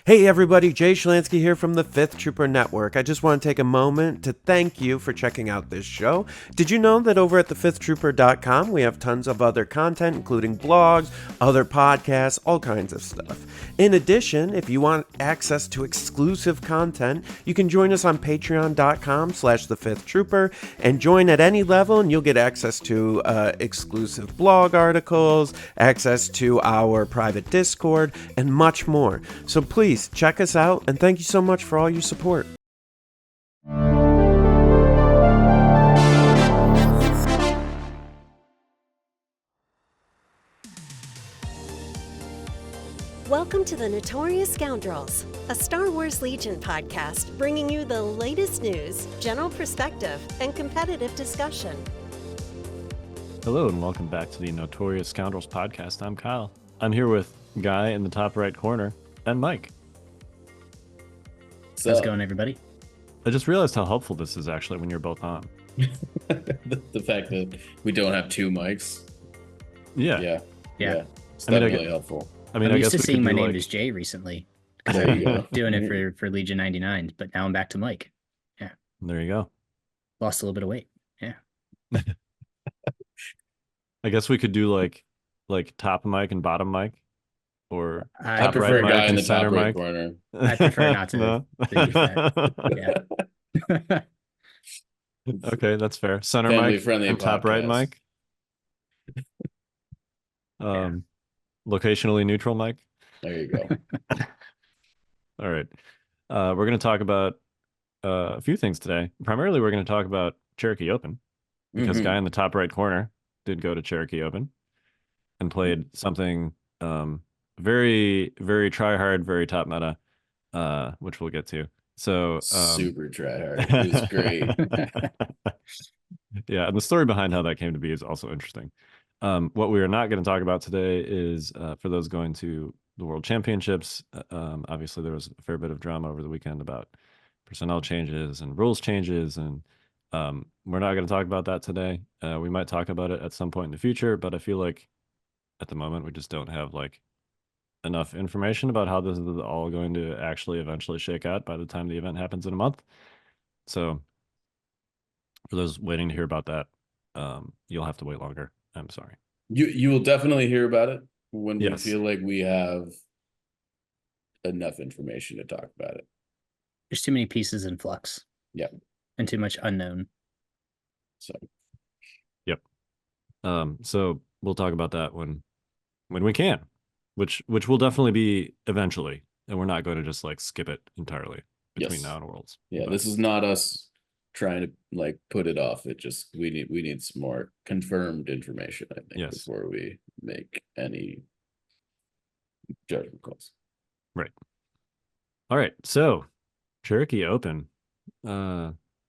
Hey everybody, Jay Schlansky here from the Fifth Trooper Network. I just want to take a moment to thank you for checking out this show. Did you know that over at thefifthtrooper.com we have tons of other content, including blogs, other podcasts, all kinds of stuff. In addition, if you want access to exclusive content, you can join us on patreon.com/thefifthtrooper and join at any level and you'll get access to exclusive blog articles, access to our private Discord, and much more. So please check us out, and thank you so much for all your support. Welcome to the Notorious Scoundrels, a Star Wars Legion podcast bringing you the latest news, general perspective, and competitive discussion. Hello, and welcome back to the Notorious Scoundrels podcast. I'm Kyle. I'm here with Guy in the top right corner, and Mike. How's it going, everybody? I just realized how helpful this is actually when you're both on. the fact that we don't have two mics. Yeah. It's definitely helpful. I'm used to seeing my name as Jay recently. There you go. Doing it for Legion 99, but now I'm back to Mike. Yeah. There you go. Lost a little bit of weight. Yeah. I guess we could do like top mic and bottom mic. Or I prefer a guy in the top right corner. I prefer not to. No. Yeah. Okay, that's fair. Center mic and top right mic. Locationally neutral mic. There you go. All right. We're going to talk about a few things today. Primarily, we're going to talk about Cherokee Open because Guy in the top right corner did go to Cherokee Open and played something very, very try hard, very top meta, which we'll get to. So super try hard. It was great. Yeah, and the story behind how that came to be is also interesting. What we are not going to talk about today is for those going to the World Championships. Obviously, there was a fair bit of drama over the weekend about personnel changes and rules changes, and we're not going to talk about that today. We might talk about it at some point in the future, but I feel like at the moment we just don't have enough information about how this is all going to actually eventually shake out by the time the event happens in a month. So for those waiting to hear about that, you'll have to wait longer. I'm sorry. You will definitely hear about it when we feel like we have enough information to talk about it. There's too many pieces in flux. Yep. And too much unknown. So yep. So we'll talk about that when we can. Which will definitely be eventually, and we're not going to just skip it entirely between now and Worlds. Yeah, but this is not us trying to put it off. It just we need some more confirmed information, I think, before we make any judgment calls. Right. All right. So Cherokee Open.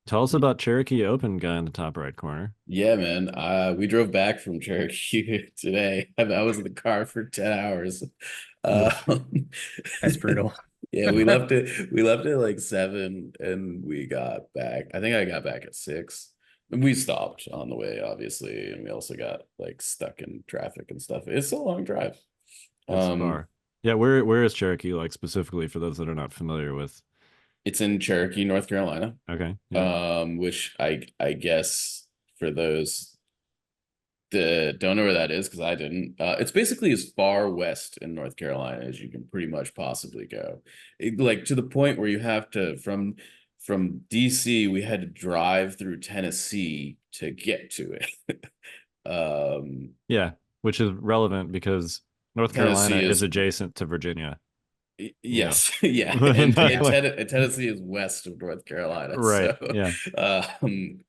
Tell us about Cherokee Open, Guy in the top right corner. Yeah, man. We drove back from Cherokee today. I was in the car for 10 hours. That's brutal. Yeah, we left it like 7 and we got back. I think I got back at 6. And we stopped on the way, obviously, and we also got stuck in traffic and stuff. It's a long drive. It's far. Yeah, where is Cherokee specifically for those that are not familiar with? It's in Cherokee, North Carolina. Okay. Yeah. Which I guess for those that don't know where that is, because I didn't. It's basically as far west in North Carolina as you can pretty much possibly go. To the point where you have to from DC, we had to drive through Tennessee to get to it. Yeah, which is relevant because North Carolina is adjacent to Virginia. Yes, yeah. And Tennessee is west of North Carolina, right? So,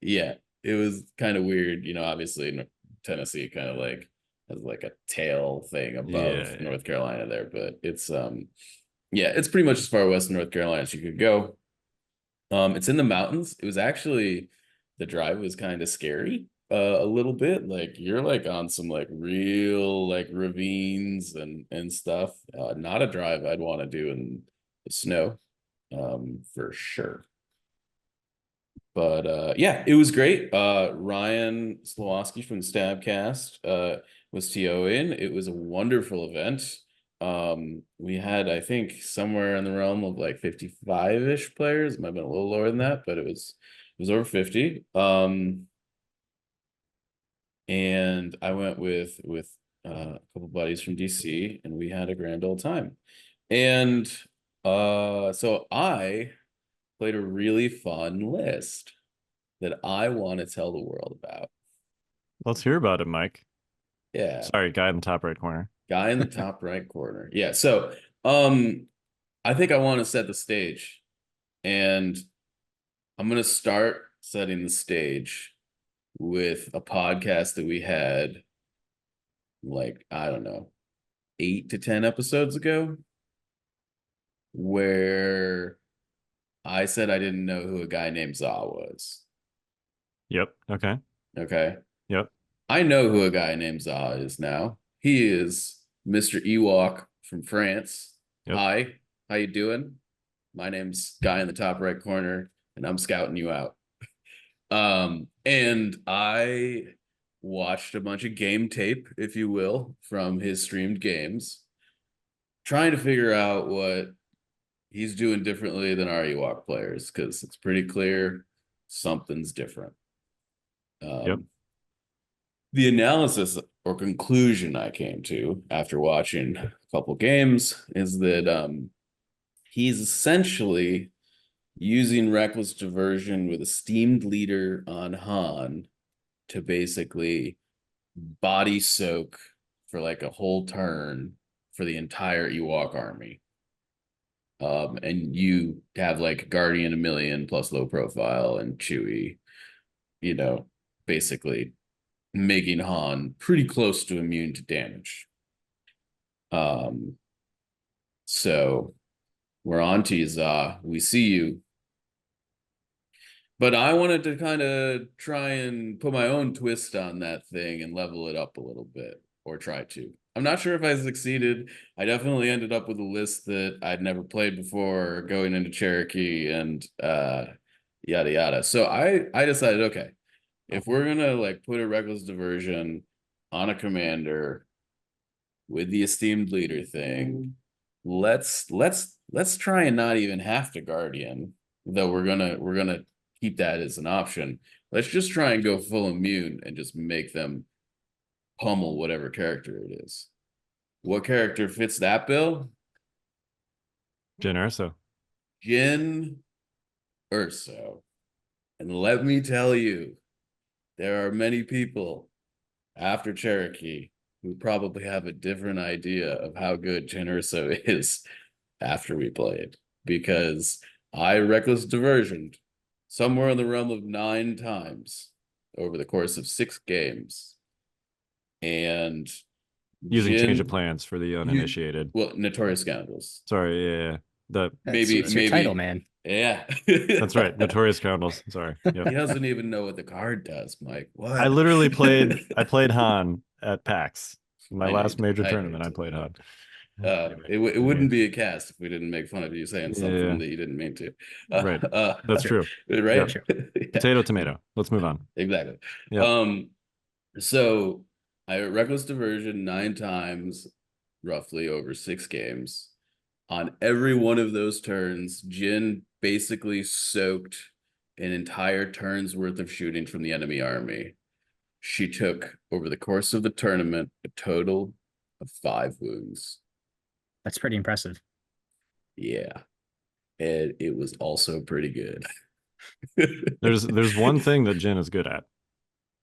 yeah, it was kind of weird, obviously Tennessee kind of has a tail thing above North Carolina there, but it's it's pretty much as far west of North Carolina as you could go. It's in the mountains. It was actually, the drive was kind of scary a little bit. You're on some real ravines and stuff. Not a drive I'd want to do in the snow, for sure. But yeah, it was great. Ryan Slawowski from the Stabcast was TOing. It was a wonderful event. We had, I think, somewhere in the realm of like 55-ish players. It might have been a little lower than that, but it was over 50. And I went with a couple buddies from DC, and we had a grand old time. And so I played a really fun list that I want to tell the world about. Let's hear about it, Mike. Yeah. Sorry, guy in the top right corner. Guy in the top right corner. Yeah. So I think I want to set the stage. And I'm going to start setting the stage with a podcast that we had, like, I don't know, 8 to 10 episodes ago, where I said I didn't know who a guy named Za was. Yep. Okay. Okay. Yep. I know who a guy named Za is now. He is Mr. Ewok from France. Yep. Hi, how you doing? My name's Guy in the top right corner, and I'm scouting you out. And I watched a bunch of game tape, if you will, from his streamed games, trying to figure out what he's doing differently than our Ewok players, because it's pretty clear something's different. Yep. The analysis or conclusion I came to after watching a couple games is that he's essentially using reckless diversion with esteemed leader on Han to basically body soak for like a whole turn for the entire Ewok army. And you have like Guardian 1,000,000 plus low profile and Chewie, basically making Han pretty close to immune to damage. So we're on to you, Za. We see you. But I wanted to kind of try and put my own twist on that thing and level it up a little bit, or try to. I'm not sure if I succeeded. I definitely ended up with a list that I'd never played before going into Cherokee and yada yada. So I decided, okay, if we're gonna like put a reckless diversion on a commander with the esteemed leader thing, let's try and not even have to Guardian, though we're gonna keep that as an option. Let's just try and go full immune and just make them pummel whatever character it is. What character fits that bill? Jin Erso. Jyn Erso. And let me tell you, there are many people after Cherokee who probably have a different idea of how good Jyn Erso is after we played, because I reckless diversioned somewhere in the realm of 9 times over the course of 6 games. And using change of plans for the uninitiated. Well, Notorious Scoundrels. Sorry, yeah. Maybe your title, man. Yeah. That's right. Notorious Scoundrels. Sorry. Yep. He doesn't even know what the card does, Mike. What? I literally played Han at PAX. My last major tournament, I played Han. It wouldn't be a cast if we didn't make fun of you saying something that you didn't mean to. Right. That's true. Right? Yep. Potato, tomato. Let's move on. Exactly. Yep. So I reckless diversion 9 times, roughly over 6 games. On every one of those turns, Jyn basically soaked an entire turn's worth of shooting from the enemy army. She took, over the course of the tournament, a total of 5 wounds. That's pretty impressive. Yeah. And it was also pretty good. There's one thing that Jyn is good at.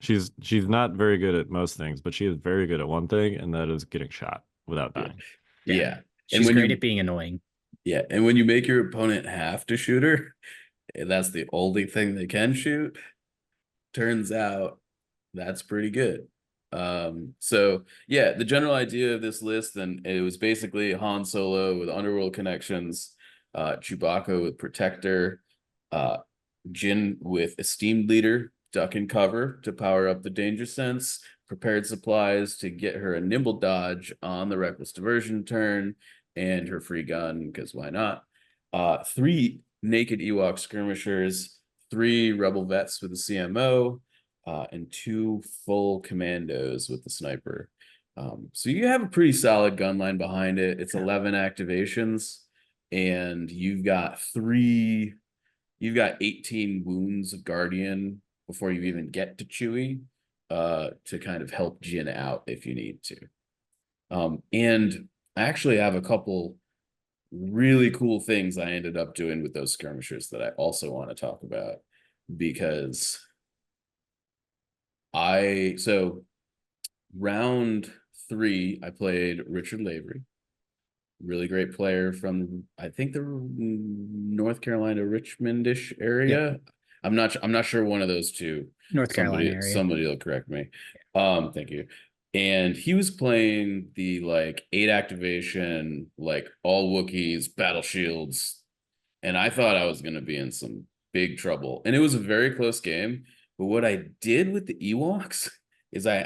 She's not very good at most things, but she is very good at one thing, and that is getting shot without dying. Yeah. She's great at being annoying. Yeah. And when you make your opponent have to shoot her, and that's the only thing they can shoot, turns out that's pretty good. So yeah, the general idea of this list, and it was basically Han Solo with underworld connections, Chewbacca with protector, Jyn with esteemed leader, duck and cover to power up the danger sense, prepared supplies to get her a nimble dodge on the reckless diversion turn, and her free gun, because why not? 3 naked Ewok skirmishers, 3 rebel vets with the CMO, and 2 full commandos with the sniper. So you have a pretty solid gun line behind it. It's 11 activations, and you've got 18 wounds of Guardian before you even get to Chewie, to kind of help Jyn out if you need to. And I actually have a couple really cool things I ended up doing with those skirmishers that I also want to talk about, because round 3, I played Richard Lavery, really great player from, I think, the North Carolina Richmondish area. Yep. I'm not sure, one of those two. North Carolina area. Somebody will correct me. Thank you. And he was playing the like 8 activation, like all Wookiees, battle shields, and I thought I was going to be in some big trouble. And it was a very close game. But what I did with the Ewoks is I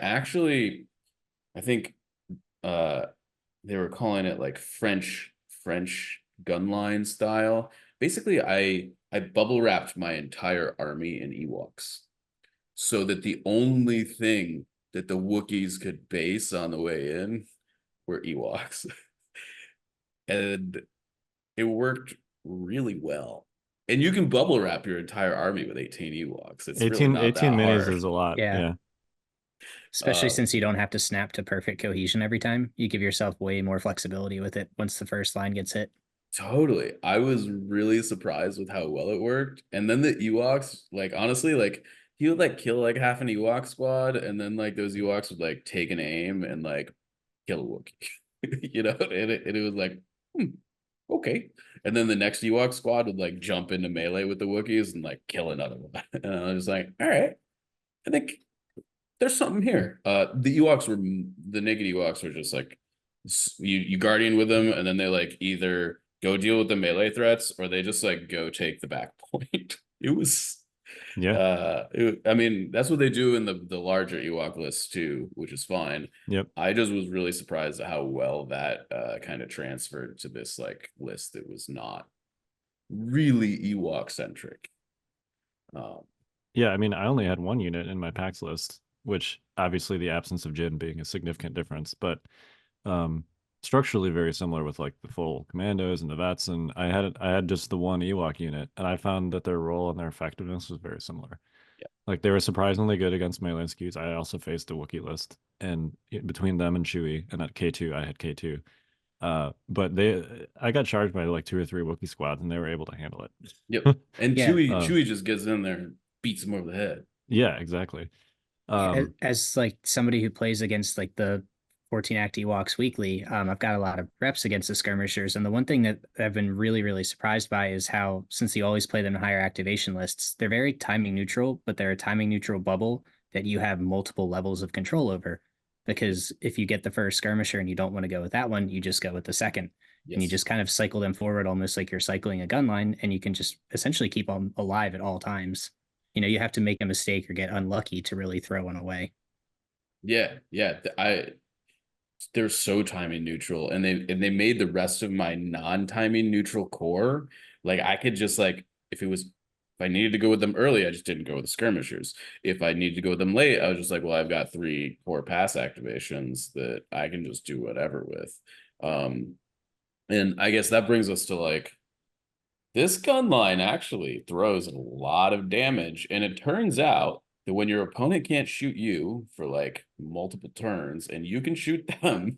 think they were calling it like French gun line style. Basically, I bubble wrapped my entire army in Ewoks, so that the only thing that the Wookiees could base on the way in were Ewoks. And it worked really well. And you can bubble wrap your entire army with 18 Ewoks. It's 18, really not 18 that minis hard. is a lot. Yeah. Especially since you don't have to snap to perfect cohesion every time. You give yourself way more flexibility with it once the first line gets hit. Totally. I was really surprised with how well it worked. And then the Ewoks, like, honestly, like, he would like kill like half an Ewok squad, and then like those Ewoks would like take an aim and like kill a Wookiee. You know, and it was like, okay. And then the next Ewok squad would like jump into melee with the Wookiees and like kill another one. And I was like, all right, I think there's something here. The naked Ewoks were just like, you Guardian with them, and then they like either go deal with the melee threats, or they just like go take the back point. It was, I mean, that's what they do in the larger Ewok list too, which is fine. Yep. I just was really surprised at how well that kind of transferred to this like list that was not really Ewok centric. Yeah, I mean, I only had 1 unit in my PAX list, which obviously the absence of Jyn being a significant difference, but structurally very similar with like the full commandos and the vets. And I had just the 1 Ewok unit, and I found that their role and their effectiveness was very similar. Yeah. Like they were surprisingly good against melee skews. I also faced a Wookiee list, and between them and Chewie, and at K2 I had K2. But I got charged by like 2 or 3 Wookiee squads, and they were able to handle it. Yep. And Chewie just gets in there and beats him over the head. Yeah, exactly. As like somebody who plays against like the 14 act Ewoks weekly, I've got a lot of reps against the skirmishers, and the one thing that I've been really, really surprised by is how, since you always play them in higher activation lists, they're very timing neutral, but they're a timing neutral bubble that you have multiple levels of control over. Because if you get the first skirmisher and you don't want to go with that one, you just go with the second. Yes. And you just kind of cycle them forward almost like you're cycling a gun line, and you can just essentially keep them alive at all times. You know, you have to make a mistake or get unlucky to really throw one away. Yeah. They're so timing neutral, and they made the rest of my non-timing neutral core, like I could just like, if I needed to go with them early, I just didn't go with the skirmishers. If I needed to go with them late, I was just like, well, I've got 3 core pass activations that I can just do whatever with. And I guess that brings us to like, this gun line actually throws a lot of damage, and it turns out that when your opponent can't shoot you for like multiple turns and you can shoot them,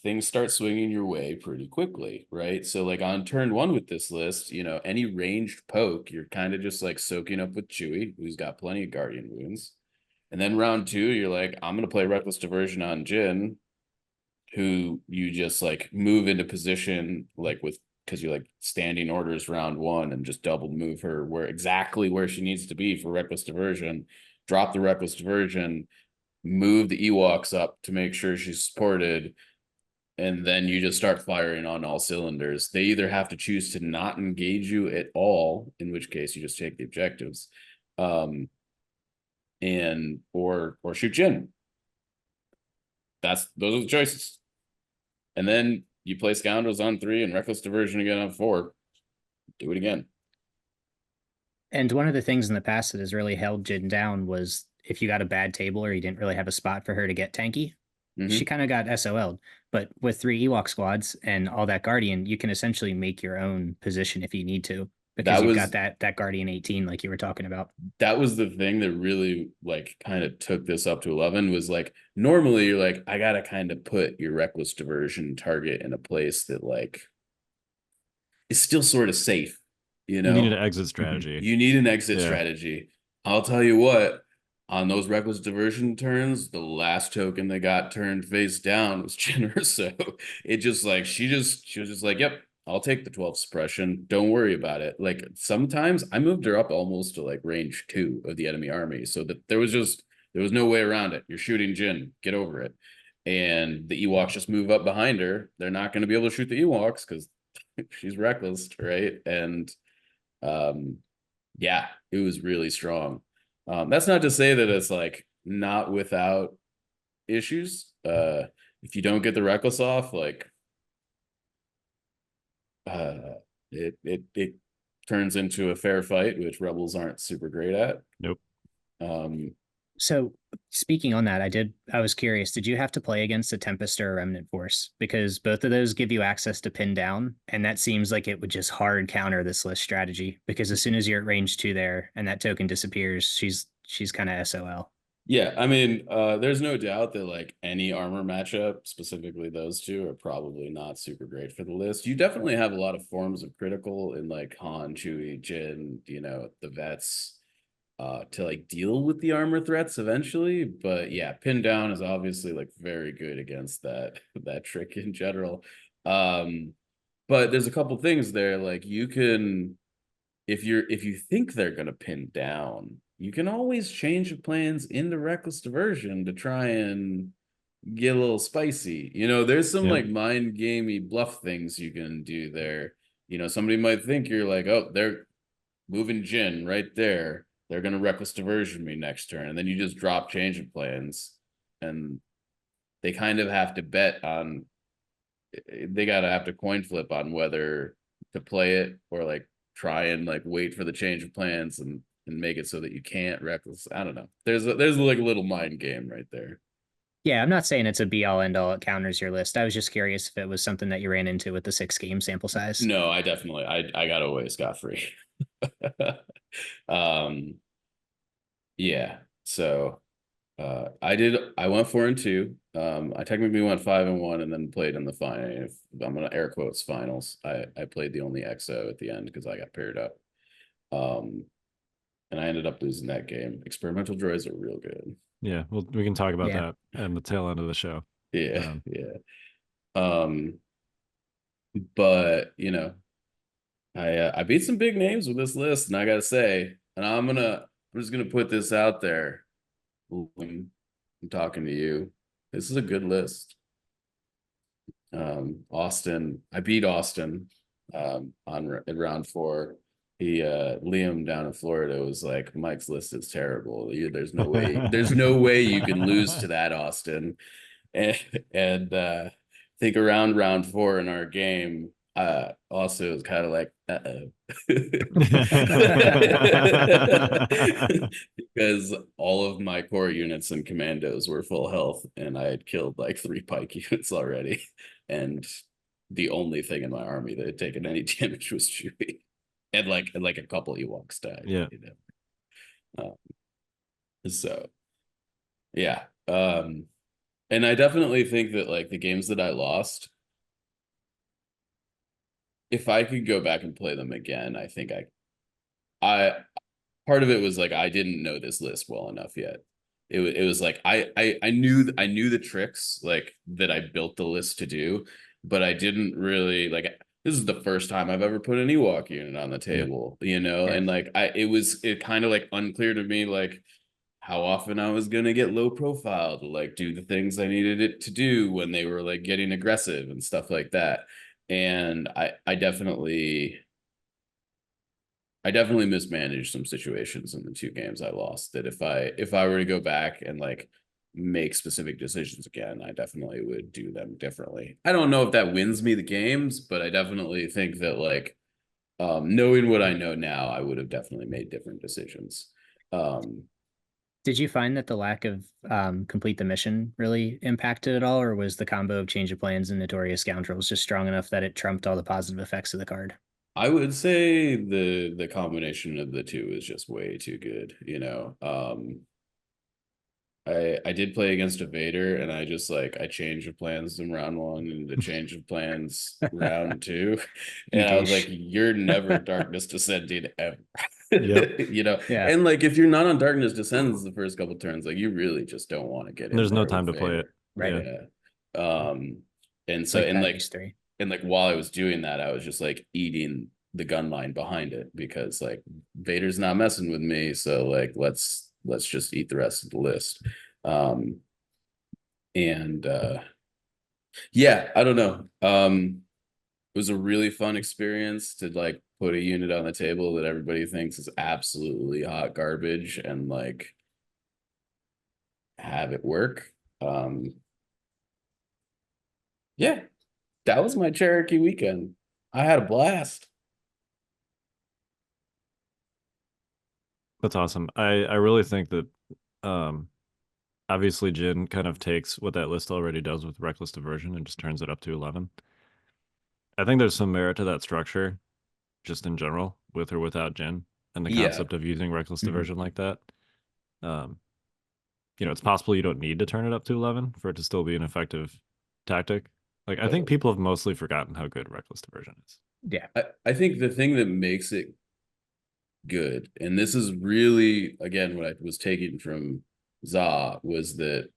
things start swinging your way pretty quickly, right? So like on turn 1 with this list, you know, any ranged poke, you're kind of just like soaking up with Chewie, who's got plenty of Guardian wounds. And then round 2, you're like, I'm going to play Reckless Diversion on Jyn, who you just like move into position, like because you like standing orders round 1 and just double move her exactly where she needs to be for Reckless Diversion, drop the Reckless Diversion, move the Ewoks up to make sure she's supported, and then you just start firing on all cylinders. They either have to choose to not engage you at all, in which case you just take the objectives, or shoot Jyn. Those are the choices. And then you play Scoundrels on 3 and Reckless Diversion again on 4. Do it again. And one of the things in the past that has really held Jyn down was if you got a bad table or you didn't really have a spot for her to get tanky, she kind of got SOL'd. But with 3 Ewok squads and all that Guardian, you can essentially make your own position if you need to, because you've got that Guardian 18 like you were talking about. That was the thing that really like kind of took this up to 11 was like normally you're like, I gotta kind of put your reckless diversion target in a place that like is still sort of safe, you know. You need an exit strategy. You need an exit strategy. I'll tell you what, on those reckless diversion turns, the last token that got turned face down was Jyn Erso. It just like she was just like, yep, I'll take the 12 suppression. Don't worry about it. Like sometimes I moved her up almost to like range 2 of the enemy army, so that there was no way around it. You're shooting Jyn, get over it. And the Ewoks just move up behind her. They're not going to be able to shoot the Ewoks because she's reckless, right? And yeah, it was really strong. That's not to say that it's like not without issues. If you don't get the reckless off, like it turns into a fair fight, which rebels aren't super great at. Nope. So speaking on that, I was curious, did you have to play against a Tempest or a Remnant Force? Because both of those give you access to pin down, and that seems like it would just hard counter this list strategy, because as soon as you're at range 2 there and that token disappears, she's kind of SOL. Yeah, I mean, there's no doubt that like any armor matchup, specifically those two, are probably not super great for the list. You definitely have a lot of forms of critical in like Han, Chewie, Jin, you know, the vets, to like deal with the armor threats eventually. But yeah, pin down is obviously like very good against that trick in general. But there's a couple things there. Like you can, if you think they're gonna pin down, you can always change plans into reckless diversion to try and get a little spicy. You know, there's some like mind gamey bluff things you can do there. You know, somebody might think you're like, oh, they're moving Jin right there. They're going to reckless diversion me next turn. And then you just drop change of plans. And they kind of have to bet on, they got to have to coin flip on whether to play it or like try and like wait for the change of plans and make it so that you can't reckless. I don't know. There's like a little mind game right there. Yeah, I'm not saying it's a be all end all. It counters your list. I was just curious if it was something that you ran into with the 6 game sample size. No, I definitely, I got away scot-free. Yeah, so I went 4-2. I technically went 5-1 and then played in the final. If I'm gonna air quotes finals, I played the only XO at the end because I got paired up. And I ended up losing that game. Experimental droids are real good. Yeah, well, we can talk about that at the tail end of the show. Yeah, but you know, I beat some big names with this list, and I gotta say, and I'm just gonna put this out there. I'm talking to you. This is a good list. Austin, I beat Austin in round 4. Liam down in Florida was like, Mike's list is terrible. There's no way you can lose to that, Austin. And think around round 4 in our game, also was kind of like, because all of my core units and commandos were full health, and I had killed like 3 pike units already, and the only thing in my army that had taken any damage was Chewie. And like a couple Ewoks died. Yeah. You know? So yeah. And I definitely think that like the games that I lost, if I could go back and play them again, I think I part of it was like I didn't know this list well enough yet. It was like I knew the tricks like that I built the list to do, but I didn't really like. This is the first time I've ever put an Ewok unit on the table, you know, and like it kind of like unclear to me like how often I was gonna get low profile to like do the things I needed it to do when they were like getting aggressive and stuff like that. And I definitely mismanaged some situations in the 2 games I lost that if I were to go back and like make specific decisions again, I definitely would do them differently. I don't know if that wins me the games, but I definitely think that like knowing what I know now, I would have definitely made different decisions. Did you find that the lack of complete the mission really impacted at all, or was the combo of change of plans and Notorious Scoundrels just strong enough that it trumped all the positive effects of the card? I would say the combination of the two is just way too good, you know. I did play against a Vader, and I just like I changed of plans in round one and the change of plans round two, You and I was like, douche. "You're never Darkness Descending ever," Yep. you know. Yeah. And like if you're not on Darkness Descends the first couple turns, like you really just don't want to get in There's no there time with to play it. Right. Yeah. Yeah. And so Like and that like base three. and like while I was doing that, I was just like eating the gun line behind it because like Vader's not messing with me, so like let's just eat the rest of the list. Um, and yeah, I don't know. It was a really fun experience to like put a unit on the table that everybody thinks is absolutely hot garbage and like have it work. Yeah, that was my Cherokee weekend. I had a blast. That's awesome. I really think that obviously Jin kind of takes what that list already does with Reckless Diversion and just turns it up to 11. I think there's some merit to that structure, just in general, with or without Jin, and the Yeah. concept of using Reckless Mhm. Diversion like that. You know, it's possible you don't need to turn it up to 11 for it to still be an effective tactic. Like, I think Totally. people have mostly forgotten how good Reckless Diversion is. Yeah. I think the thing that makes it good, and this is really again what I was taking from Za, was that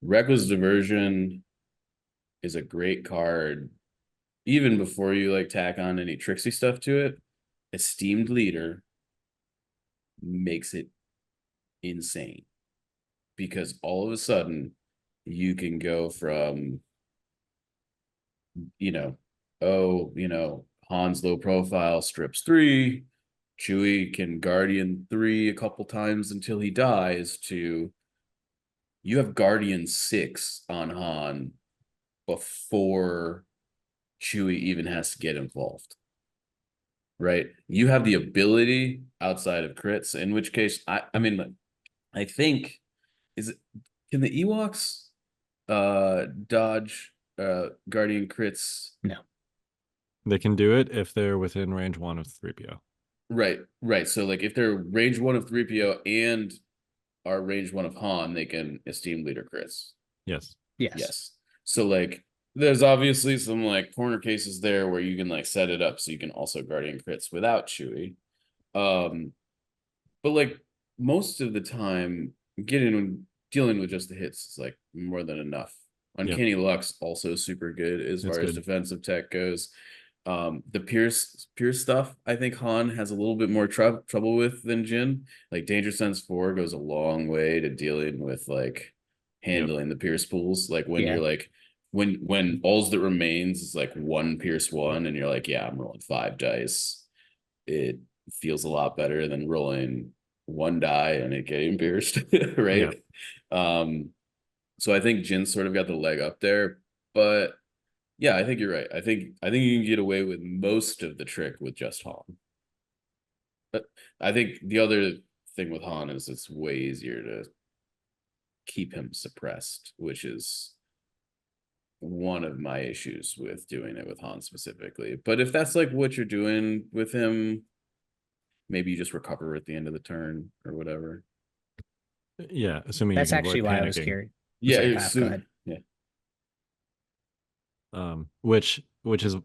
Reckless Diversion is a great card even before you like tack on any tricksy stuff to it. Esteemed Leader makes it insane because all of a sudden you can go from Han's low profile strips 3, Chewie can Guardian 3 a couple times until he dies, to you have Guardian 6 on Han before Chewie even has to get involved. Right? You have the ability outside of crits, in which case I mean I think can the Ewoks dodge Guardian crits? No. They can do it if they're within range 1 of 3PO. Right. So like if they're range 1 of 3PO and are range 1 of Han, they can Esteemed Leader crits. Yes. Yes. So like there's obviously some like corner cases there where you can like set it up so you can also Guardian crits without Chewie. But like most of the time dealing with just the hits is like more than enough. Uncanny Luck's also super good as far as defensive tech goes. The Pierce stuff, I think Han has a little bit more trouble with than Jin. Like Danger Sense 4 goes a long way to dealing with like handling the Pierce pools. Like when you're like when all's that remains is like 1 Pierce 1 and you're like, yeah, I'm rolling 5 dice. It feels a lot better than rolling 1 die and it getting pierced, right? So I think Jin's sort of got the leg up there, but yeah, I think you're right. I think you can get away with most of the trick with just Han. But I think the other thing with Han is it's way easier to keep him suppressed, which is one of my issues with doing it with Han specifically. But if that's like what you're doing with him, maybe you just recover at the end of the turn or whatever. Yeah, assuming that's you can actually avoid why panicking. I was curious. Yeah, Sorry, go ahead. Yeah. Which is,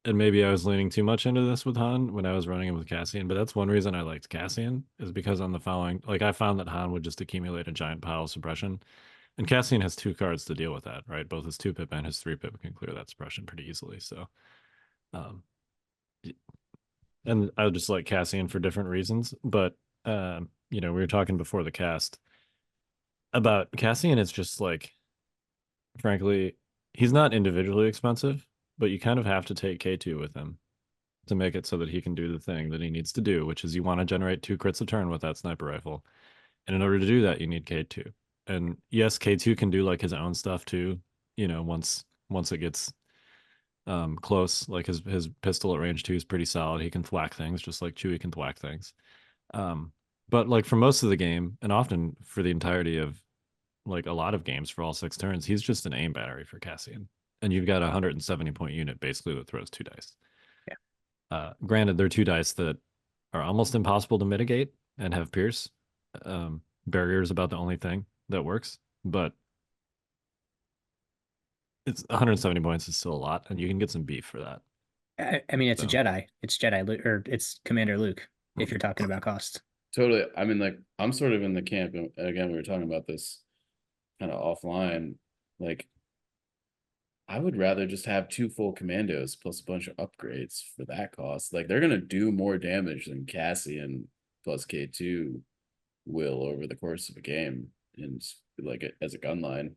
and maybe I was leaning too much into this with Han when I was running him with Cassian, but that's one reason I liked Cassian is because on the following, like I found that Han would just accumulate a giant pile of suppression, and Cassian has 2 cards to deal with that, right? Both his 2-pip and his 3-pip can clear that suppression pretty easily. So, and I just like Cassian for different reasons, but we were talking before the cast about Cassian. It's just like, frankly, he's not individually expensive, but you kind of have to take K2 with him to make it so that he can do the thing that he needs to do, which is you want to generate 2 crits a turn with that sniper rifle. And in order to do that, you need K2. And yes, K2 can do like his own stuff too, once it gets close. Like his pistol at range 2 is pretty solid. He can thwack things just like Chewie can thwack things. But like for most of the game, and often for the entirety of like a lot of games for all 6 turns, he's just an aim battery for Cassian. And you've got a 170 point unit basically that throws 2 dice. Granted, they're 2 dice that are almost impossible to mitigate and have Pierce. Barrier is about the only thing that works, but it's 170 points is still a lot, and you can get some beef for that. I mean, it's a Jedi. It's Jedi Luke, or it's Commander Luke, if you're talking about cost. Totally. I mean, like, I'm sort of in the camp, and again, we were talking about this kind of offline. Like, I would rather just have 2 full commandos plus a bunch of upgrades for that cost. Like, they're gonna do more damage than Cassian plus K2 will over the course of a game, and like as a gun line.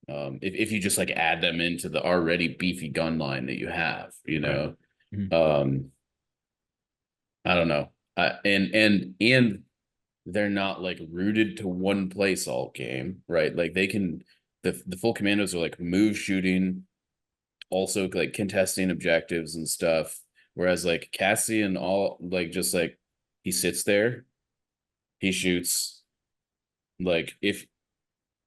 If you just like add them into the already beefy gun line that you have, you know. Right. I don't know. And they're not like rooted to one place all game, right? Like they can the full commandos are like move shooting, also like contesting objectives and stuff. Whereas like Cassian all like just like he sits there, he shoots. Like if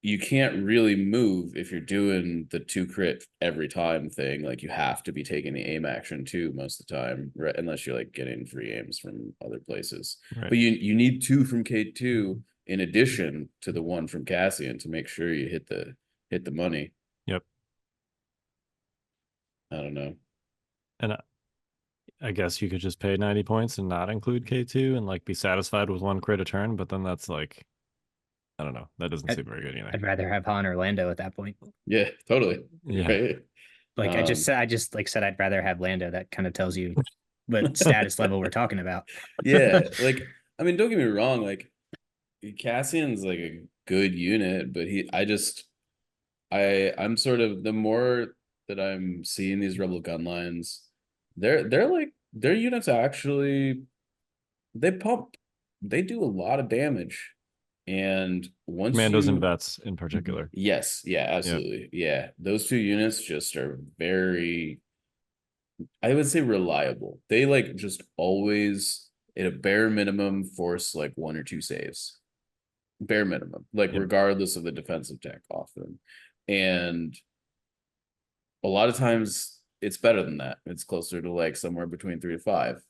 you can't really move if you're doing the 2 crit every time thing, like you have to be taking the aim action too most of the time, right? Unless you're like getting free aims from other places. Right. But you need 2 from K2 in addition to the 1 from Cassian to make sure you hit the money. Yep. I don't know. And I guess you could just pay 90 points and not include K2 and like be satisfied with 1 crit a turn, but then that's like, I don't know. That doesn't seem very good either. I'd rather have Han or Lando at that point. Yeah, totally. Yeah. Right? Like I just said I'd rather have Lando. That kind of tells you what status level we're talking about. Yeah, like I mean, don't get me wrong, like Cassian's like a good unit, but I'm sort of, the more that I'm seeing these rebel gun lines, they're like their units actually, they do a lot of damage. And once Commandos and vets in particular. Yes, yeah, absolutely. Yep. Yeah. Those 2 units just are very, I would say, reliable. They like just always at a bare minimum force like 1 or 2 saves. Bare minimum, like regardless of the defensive tech often. And a lot of times it's better than that. It's closer to like somewhere between 3 to 5.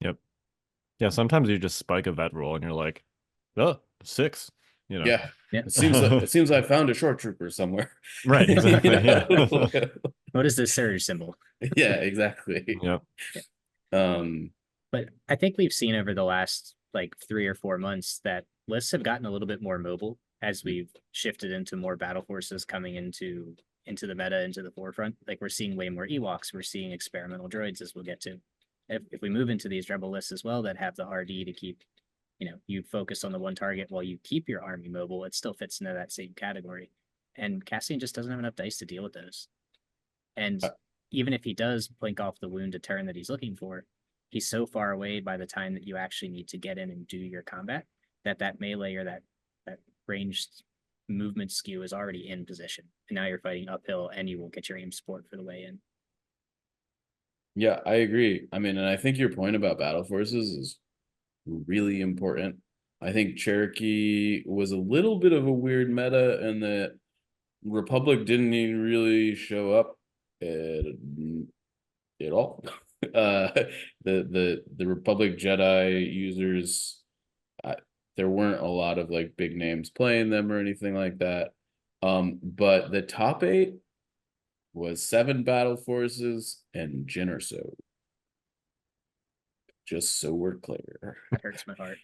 Yep. Yeah, sometimes you just spike a vet roll and you're like, oh, 6. You know. Yeah. It seems I found a short trooper somewhere. Right, exactly. Yeah. What is this surge symbol? Yeah, exactly. Yep. But I think we've seen over the last like 3 or 4 months that lists have gotten a little bit more mobile as we've shifted into more battle forces coming into the meta, into the forefront. Like we're seeing way more Ewoks, we're seeing experimental droids, as we'll get to. If we move into these rebel lists as well that have the RD to keep, you focus on the one target while you keep your army mobile, it still fits into that same category. And Cassian just doesn't have enough dice to deal with those. And even if he does blink off the wound a turn that he's looking for, he's so far away by the time that you actually need to get in and do your combat that melee or that ranged movement skew is already in position. And now you're fighting uphill and you won't get your aim support for the way in. Yeah, I agree. I mean, and I think your point about battle forces is really important. I think Cherokee was a little bit of a weird meta, and that Republic didn't even really show up at all. The Republic Jedi users, there weren't a lot of like big names playing them or anything like that. But the top 8 was 7 battle forces and Jin Erso. Just so we're clear. That hurts my heart.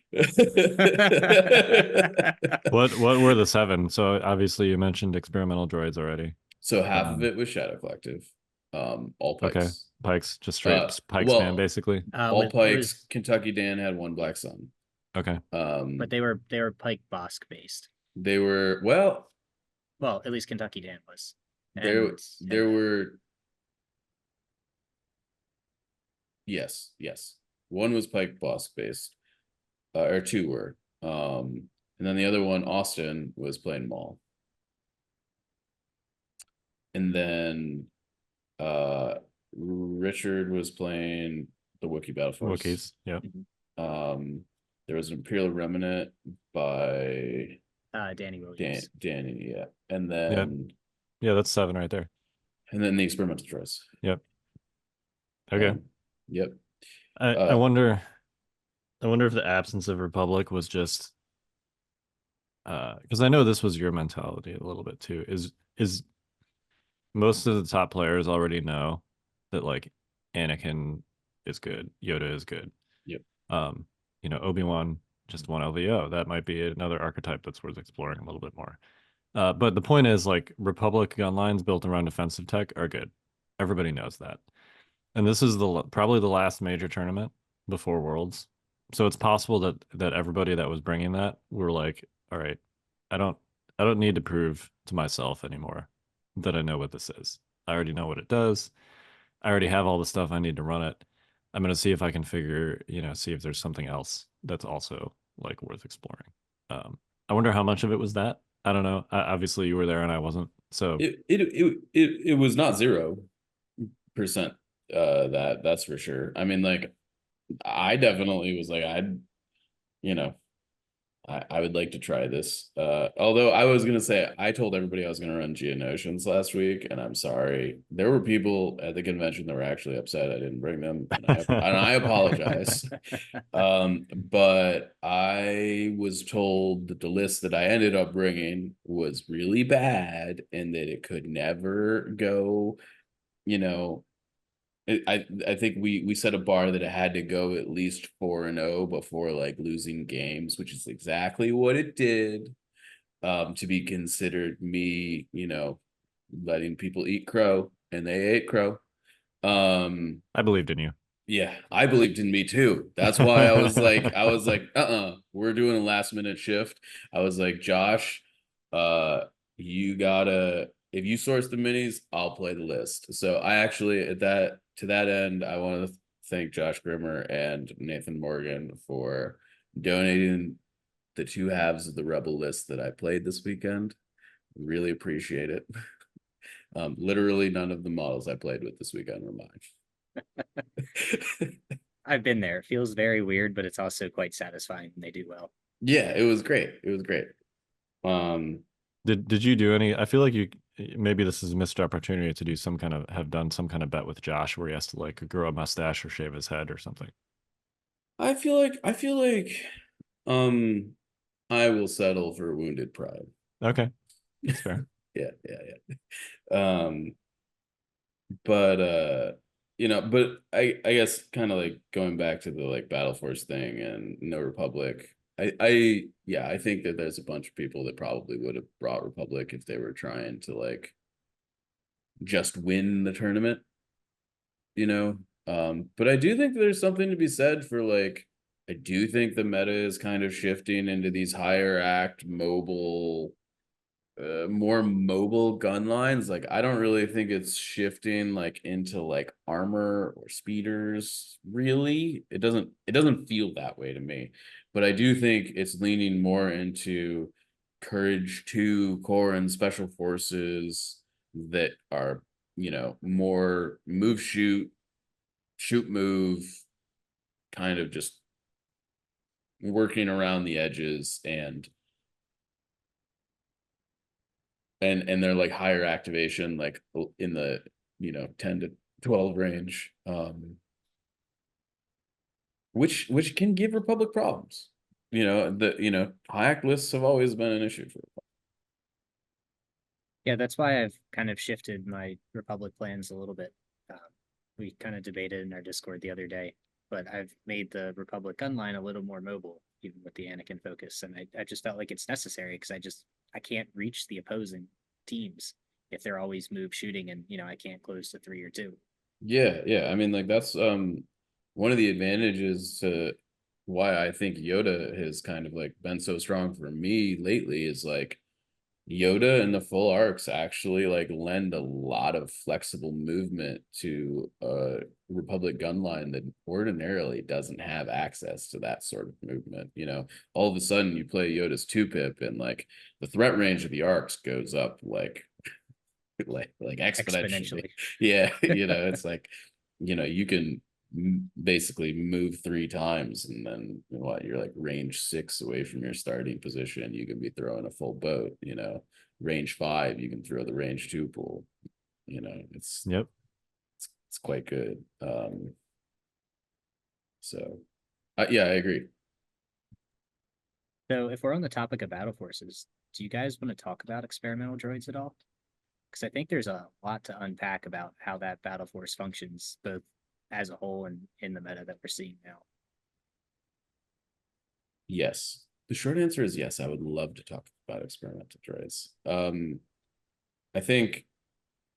What were the 7? So obviously you mentioned experimental droids already. So half of it was Shadow Collective. All Pikes. Okay. Pikes, just straight Pikes fan, basically. All Pikes. Kentucky Dan had 1 Black Sun. Okay. But they were Pike Bosk based. They were well, at least Kentucky Dan was. There were yes. 1 was Pike Bosk based, or 2 were. And then the other one, Austin, was playing Maul. And then Richard was playing the Wookiee Battle Force. Wookiees, yeah. There was an Imperial Remnant by Danny Williams. Danny, yeah. And then that's 7 right there. And then the experimental droids. Yep. Okay. Yep. I wonder if the absence of Republic was just because I know this was your mentality a little bit too. Is most of the top players already know that like Anakin is good, Yoda is good. Yep. Obi-Wan just won LVO. That might be another archetype that's worth exploring a little bit more. But the point is, like, Republic gun lines built around defensive tech are good. Everybody knows that. And this is probably the last major tournament before Worlds. So it's possible that everybody that was bringing that were like, all right, I don't need to prove to myself anymore that I know what this is. I already know what it does. I already have all the stuff I need to run it. I'm going to see if I can see if there's something else that's also like worth exploring. I wonder how much of it was that. I don't know. Obviously, you were there and I wasn't. So it was not 0%. That's for sure. I mean, like, I definitely was like, I would like to try this. Although I was gonna say, I told everybody I was gonna run Jyn Oceans last week, and I'm sorry. There were people at the convention that were actually upset I didn't bring them, and I apologize. But I was told that the list that I ended up bringing was really bad, and that it could never go, I think we set a bar that it had to go at least 4-0 before like losing games, which is exactly what it did. To be considered me, letting people eat crow, and they ate crow. I believed in you. Yeah, I believed in me too. That's why I was like, we're doing a last minute shift. I was like, Josh, you gotta, if you source the minis, I'll play the list. So I actually, to that end, I want to thank Josh Grimmer and Nathan Morgan for donating the 2 halves of the Rebel list that I played this weekend. Really appreciate it. Literally none of the models I played with this weekend were mine. I've been there. It feels very weird, but it's also quite satisfying when they do well. Yeah, it was great. It was great. Did you do any? I feel like maybe this is a missed opportunity to do have done some kind of bet with Josh where he has to like grow a mustache or shave his head or something. I feel like I will settle for wounded pride. Okay. That's fair. Yeah. But I guess kind of like going back to the like Battle Force thing and no Republic. I think that there's a bunch of people that probably would have brought Republic if they were trying to like just win the tournament, but I do think there's something to be said for like, I do think the meta is kind of shifting into these higher act mobile, more mobile gun lines. Like, I don't really think it's shifting like into like armor or speeders. Really, it doesn't feel that way to me. But I do think it's leaning more into Courage 2 core and special forces that are, more move, shoot, move, kind of just working around the edges and they're like higher activation, like in the 10 to 12 range, which can give Republic problems. High act lists have always been an issue for Republic. Yeah, that's why I've kind of shifted my Republic plans a little bit. We kind of debated in our Discord the other day, but I've made the Republic gun line a little more mobile, even with the Anakin focus, and I just felt like it's necessary because I can't reach the opposing teams if they're always move shooting and I can't close to 3 or 2. Yeah. I mean, like, that's one of the advantages to why I think Yoda has kind of like been so strong for me lately is like Yoda and the full arcs actually like lend a lot of flexible movement to a Republic gun line that ordinarily doesn't have access to that sort of movement. All of a sudden you play Yoda's 2-pip and like the threat range of the arcs goes up like exponentially. Yeah, it's like you can basically move 3 times, and then what, you're like range 6 away from your starting position. You can be throwing a full boat, range 5, you can throw the range 2 pool. It's quite good. So yeah, I agree. So if we're on the topic of battle forces, do you guys want to talk about experimental droids at all? Because I think there's a lot to unpack about how that battle force functions, both as a whole and in the meta that we're seeing now. Yes. The short answer is yes. I would love to talk about experimental droids. I think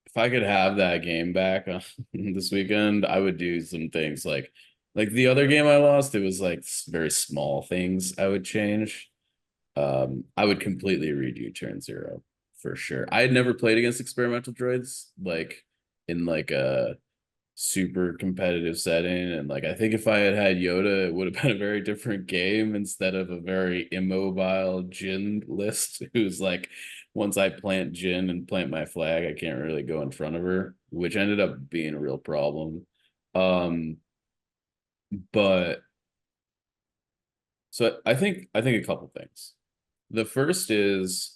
if I could have that game back this weekend, I would do some things like the other game I lost. It was like very small things I would change. I would completely redo turn 0 for sure. I had never played against experimental droids like in like a super competitive setting, and I think if I had had Yoda, it would have been a very different game instead of a very immobile Jyn list who's like, once I plant Jyn and plant my flag, I can't really go in front of her, which ended up being a real problem. But so I think a couple things. The first is,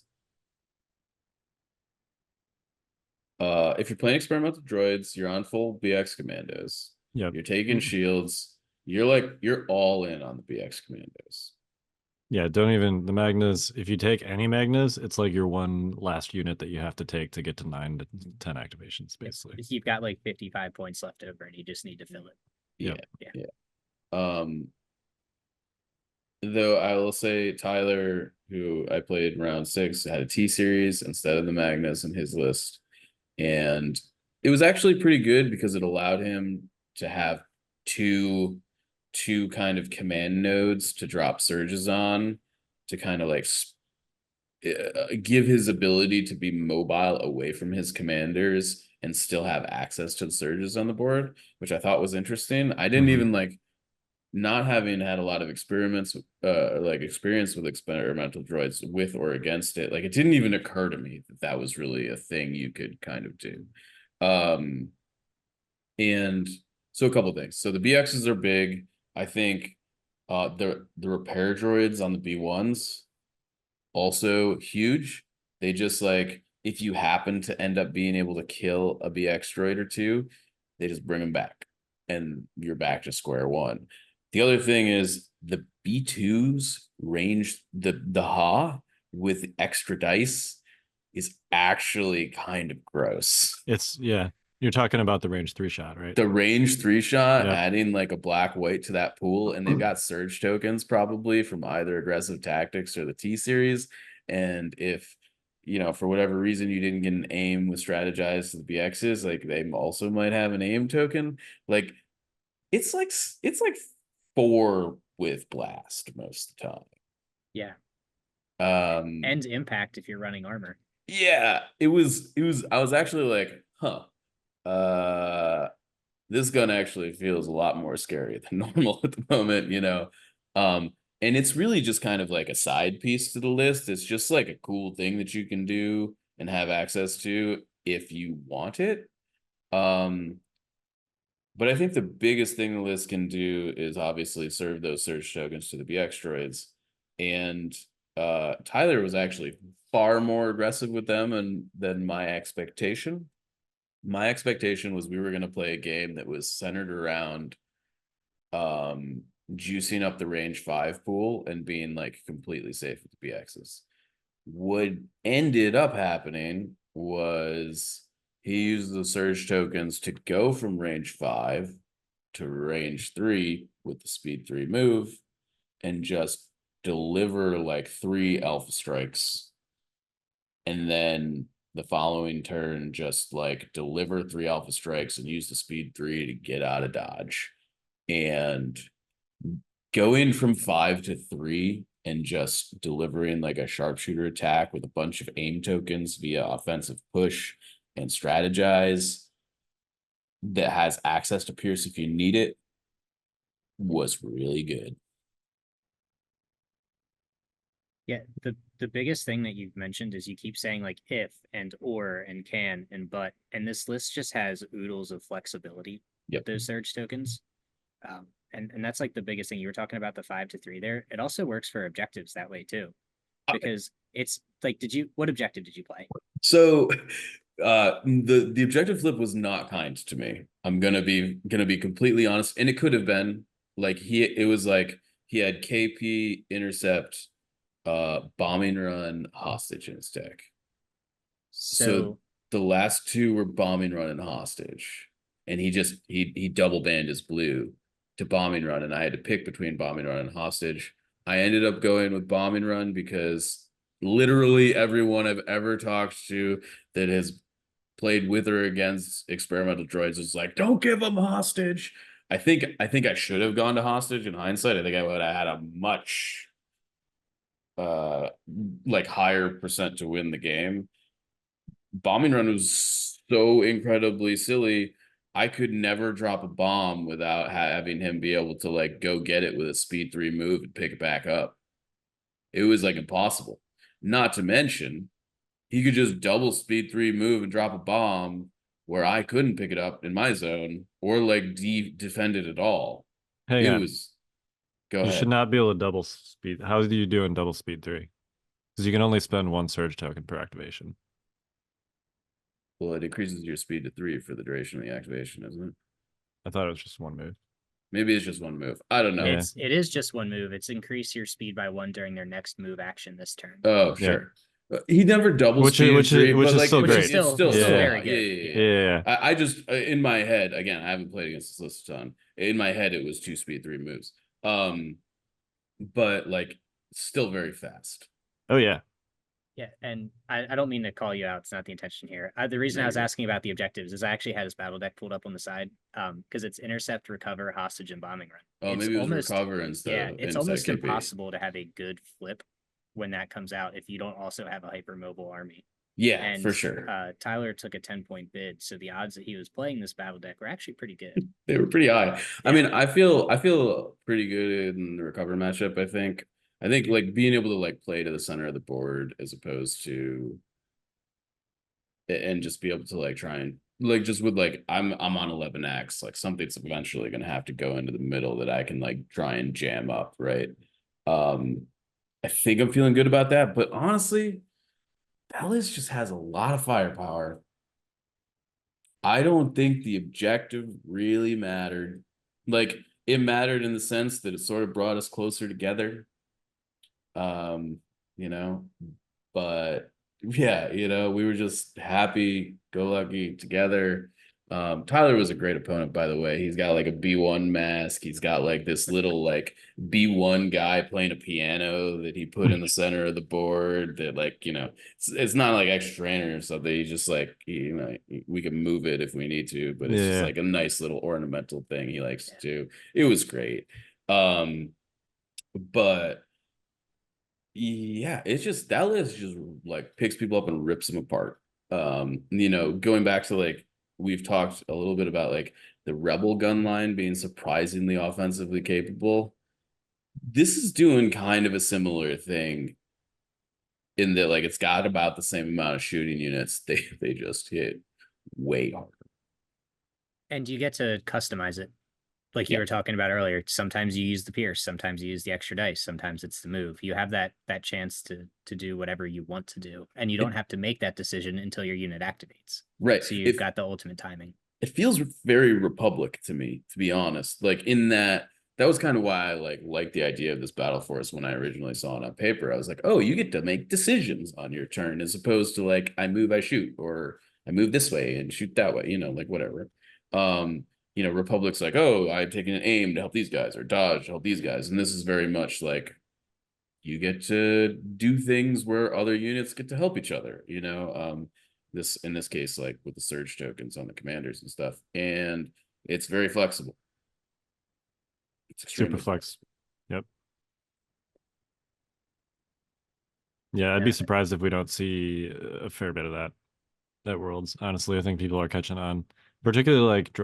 if you're playing experimental droids, you're on full BX commandos. Yeah. You're taking shields. You're all in on the BX commandos. Yeah, don't even the Magnas. If you take any Magnas, it's like your one last unit that you have to take to get to 9 to 10 activations, basically. You've got like 55 points left over, and you just need to fill it. Yeah. Though I will say Tyler, who I played in round 6, had a T series instead of the Magnas in his list. And it was actually pretty good because it allowed him to have two kind of command nodes to drop surges on, to kind of like give his ability to be mobile away from his commanders and still have access to the surges on the board, which I thought was interesting. I didn't even not having had a lot of experience with experimental droids with or against it, it didn't even occur to me that was really a thing you could kind of do. And so a couple of things. So the BXs are big. I think the repair droids on the B1s also huge. They just if you happen to end up being able to kill a BX droid or two, they just bring them back and you're back to square one. The other thing is the B2s range, the Ha with extra dice is actually kind of gross. You're talking about the range 3 shot, right? The range 3 shot, adding a black white to that pool, and they've got surge tokens probably from either aggressive tactics or the T series. And if for whatever reason you didn't get an aim with strategize to the BXs, they also might have an aim token. It's like 4 with blast most of the time. Yeah. And impact if you're running armor. Yeah, it was I was actually this gun actually feels a lot more scary than normal at the moment, and it's really just kind of like a side piece to the list. It's just a cool thing that you can do and have access to if you want it. But I think the biggest thing the list can do is obviously serve those surge tokens to the BX droids. And Tyler was actually far more aggressive with them than my expectation. My expectation was we were going to play a game that was centered around juicing up the range 5 pool and being completely safe with the BXs. What ended up happening was he used the surge tokens to go from range 5 to range 3 with the speed 3 move and just deliver 3 alpha strikes. And then the following turn, just deliver 3 alpha strikes and use the speed 3 to get out of dodge. And going from 5 to 3 and just delivering a sharpshooter attack with a bunch of aim tokens via offensive push and strategize that has access to Pierce if you need it was really good. Yeah, the biggest thing that you've mentioned is you keep saying if and or and can and but, and this list just has oodles of flexibility with those surge tokens. And that's like the biggest thing. You were talking about the 5-3 there. It also works for objectives that way too, because it's like, what objective did you play? So the objective flip was not kind to me. I'm gonna be completely honest, and it could have been like it was like he had KP, intercept, bombing run, hostage in his deck. So the last two were bombing run and hostage, and he double banned his blue to bombing run, and I had to pick between bombing run and hostage. I ended up going with bombing run because literally everyone I've ever talked to that has played with or against experimental droids is like, don't give them hostage. I think I should have gone to hostage in hindsight. I think I would have had a much like higher percent to win the game. Bombing run was so incredibly silly. I could never drop a bomb without having him be able to like go get it with a speed 3 move and pick it back up. It was like impossible. Not to mention, he could just double speed 3 move and drop a bomb where I couldn't pick it up in my zone or like defend it at all. Hang on. Go ahead. You should not be able to double speed. How do you do in double speed 3? Because you can only spend 1 surge token per activation. Well, it increases your speed to 3 for the duration of the activation, isn't it? I thought it was just 1 move. Maybe it's just 1 move. I don't know. It is just 1 move. It's increase your speed by 1 during their next move action this turn. Oh, sure. Yeah. He never double speed, which is like, still great. It's still very good. Yeah. I just in my head, again, I haven't played against this list a ton. In my head, it was 2 speed 3 moves. But like still very fast. Oh yeah. Yeah, and I don't mean to call you out. It's not the intention here. The reason I was asking about the objectives is I actually had his battle deck pulled up on the side because it's intercept, recover, hostage, and bombing run. Oh, maybe it was recover instead. Yeah, it's almost impossible to have a good flip when that comes out if you don't also have a hypermobile army. Yeah, and, for sure. Tyler took a 10-point bid, so the odds that he was playing this battle deck were actually pretty good. They were pretty high. Yeah. I mean, I feel pretty good in the recover matchup. I think like being able to like play to the center of the board as opposed to and just be able to like try and like just with like I'm on 11x, like something's eventually gonna have to go into the middle that I can like try and jam up, right? I think I'm feeling good about that, but honestly, that list just has a lot of firepower. I don't think the objective really mattered. Like it mattered in the sense that it sort of brought us closer together. You know, but yeah, you know, we were just happy go lucky together. Tyler was a great opponent, by the way. He's got like a B1 mask. He's got like this little like B1 guy playing a piano that he put in the center of the board that like, you know, it's not like extra trainer or something. He just like, you know, we can move it if we need to, but it's just like a nice little ornamental thing he likes to do. It was great. But yeah, it's just that list just like picks people up and rips them apart. You know, going back to like we've talked a little bit about like the rebel gun line being surprisingly offensively capable. This is doing kind of a similar thing in that like it's got about the same amount of shooting units. They just hit way harder. And you get to customize it. Like you were talking about earlier, sometimes you use the pierce, sometimes you use the extra dice, sometimes it's the move. You have that chance to do whatever you want to do, and you don't have to make that decision until your unit activates. Right. So you've got the ultimate timing. It feels very Republic to me, to be honest. Like in that was kind of why I like the idea of this battle force when I originally saw it on paper. I was like, oh, you get to make decisions on your turn as opposed to like I move, I shoot, or I move this way and shoot that way, you know, like whatever. You know, Republic's like, oh, I'm taking an aim to help these guys or dodge to help these guys. And this is very much like you get to do things where other units get to help each other, you know, in this case, like with the surge tokens on the commanders and stuff. And it's very flexible. It's super flex. Yep. Yeah, I'd be surprised if we don't see a fair bit of that at Worlds. Honestly, I think people are catching on. Particularly like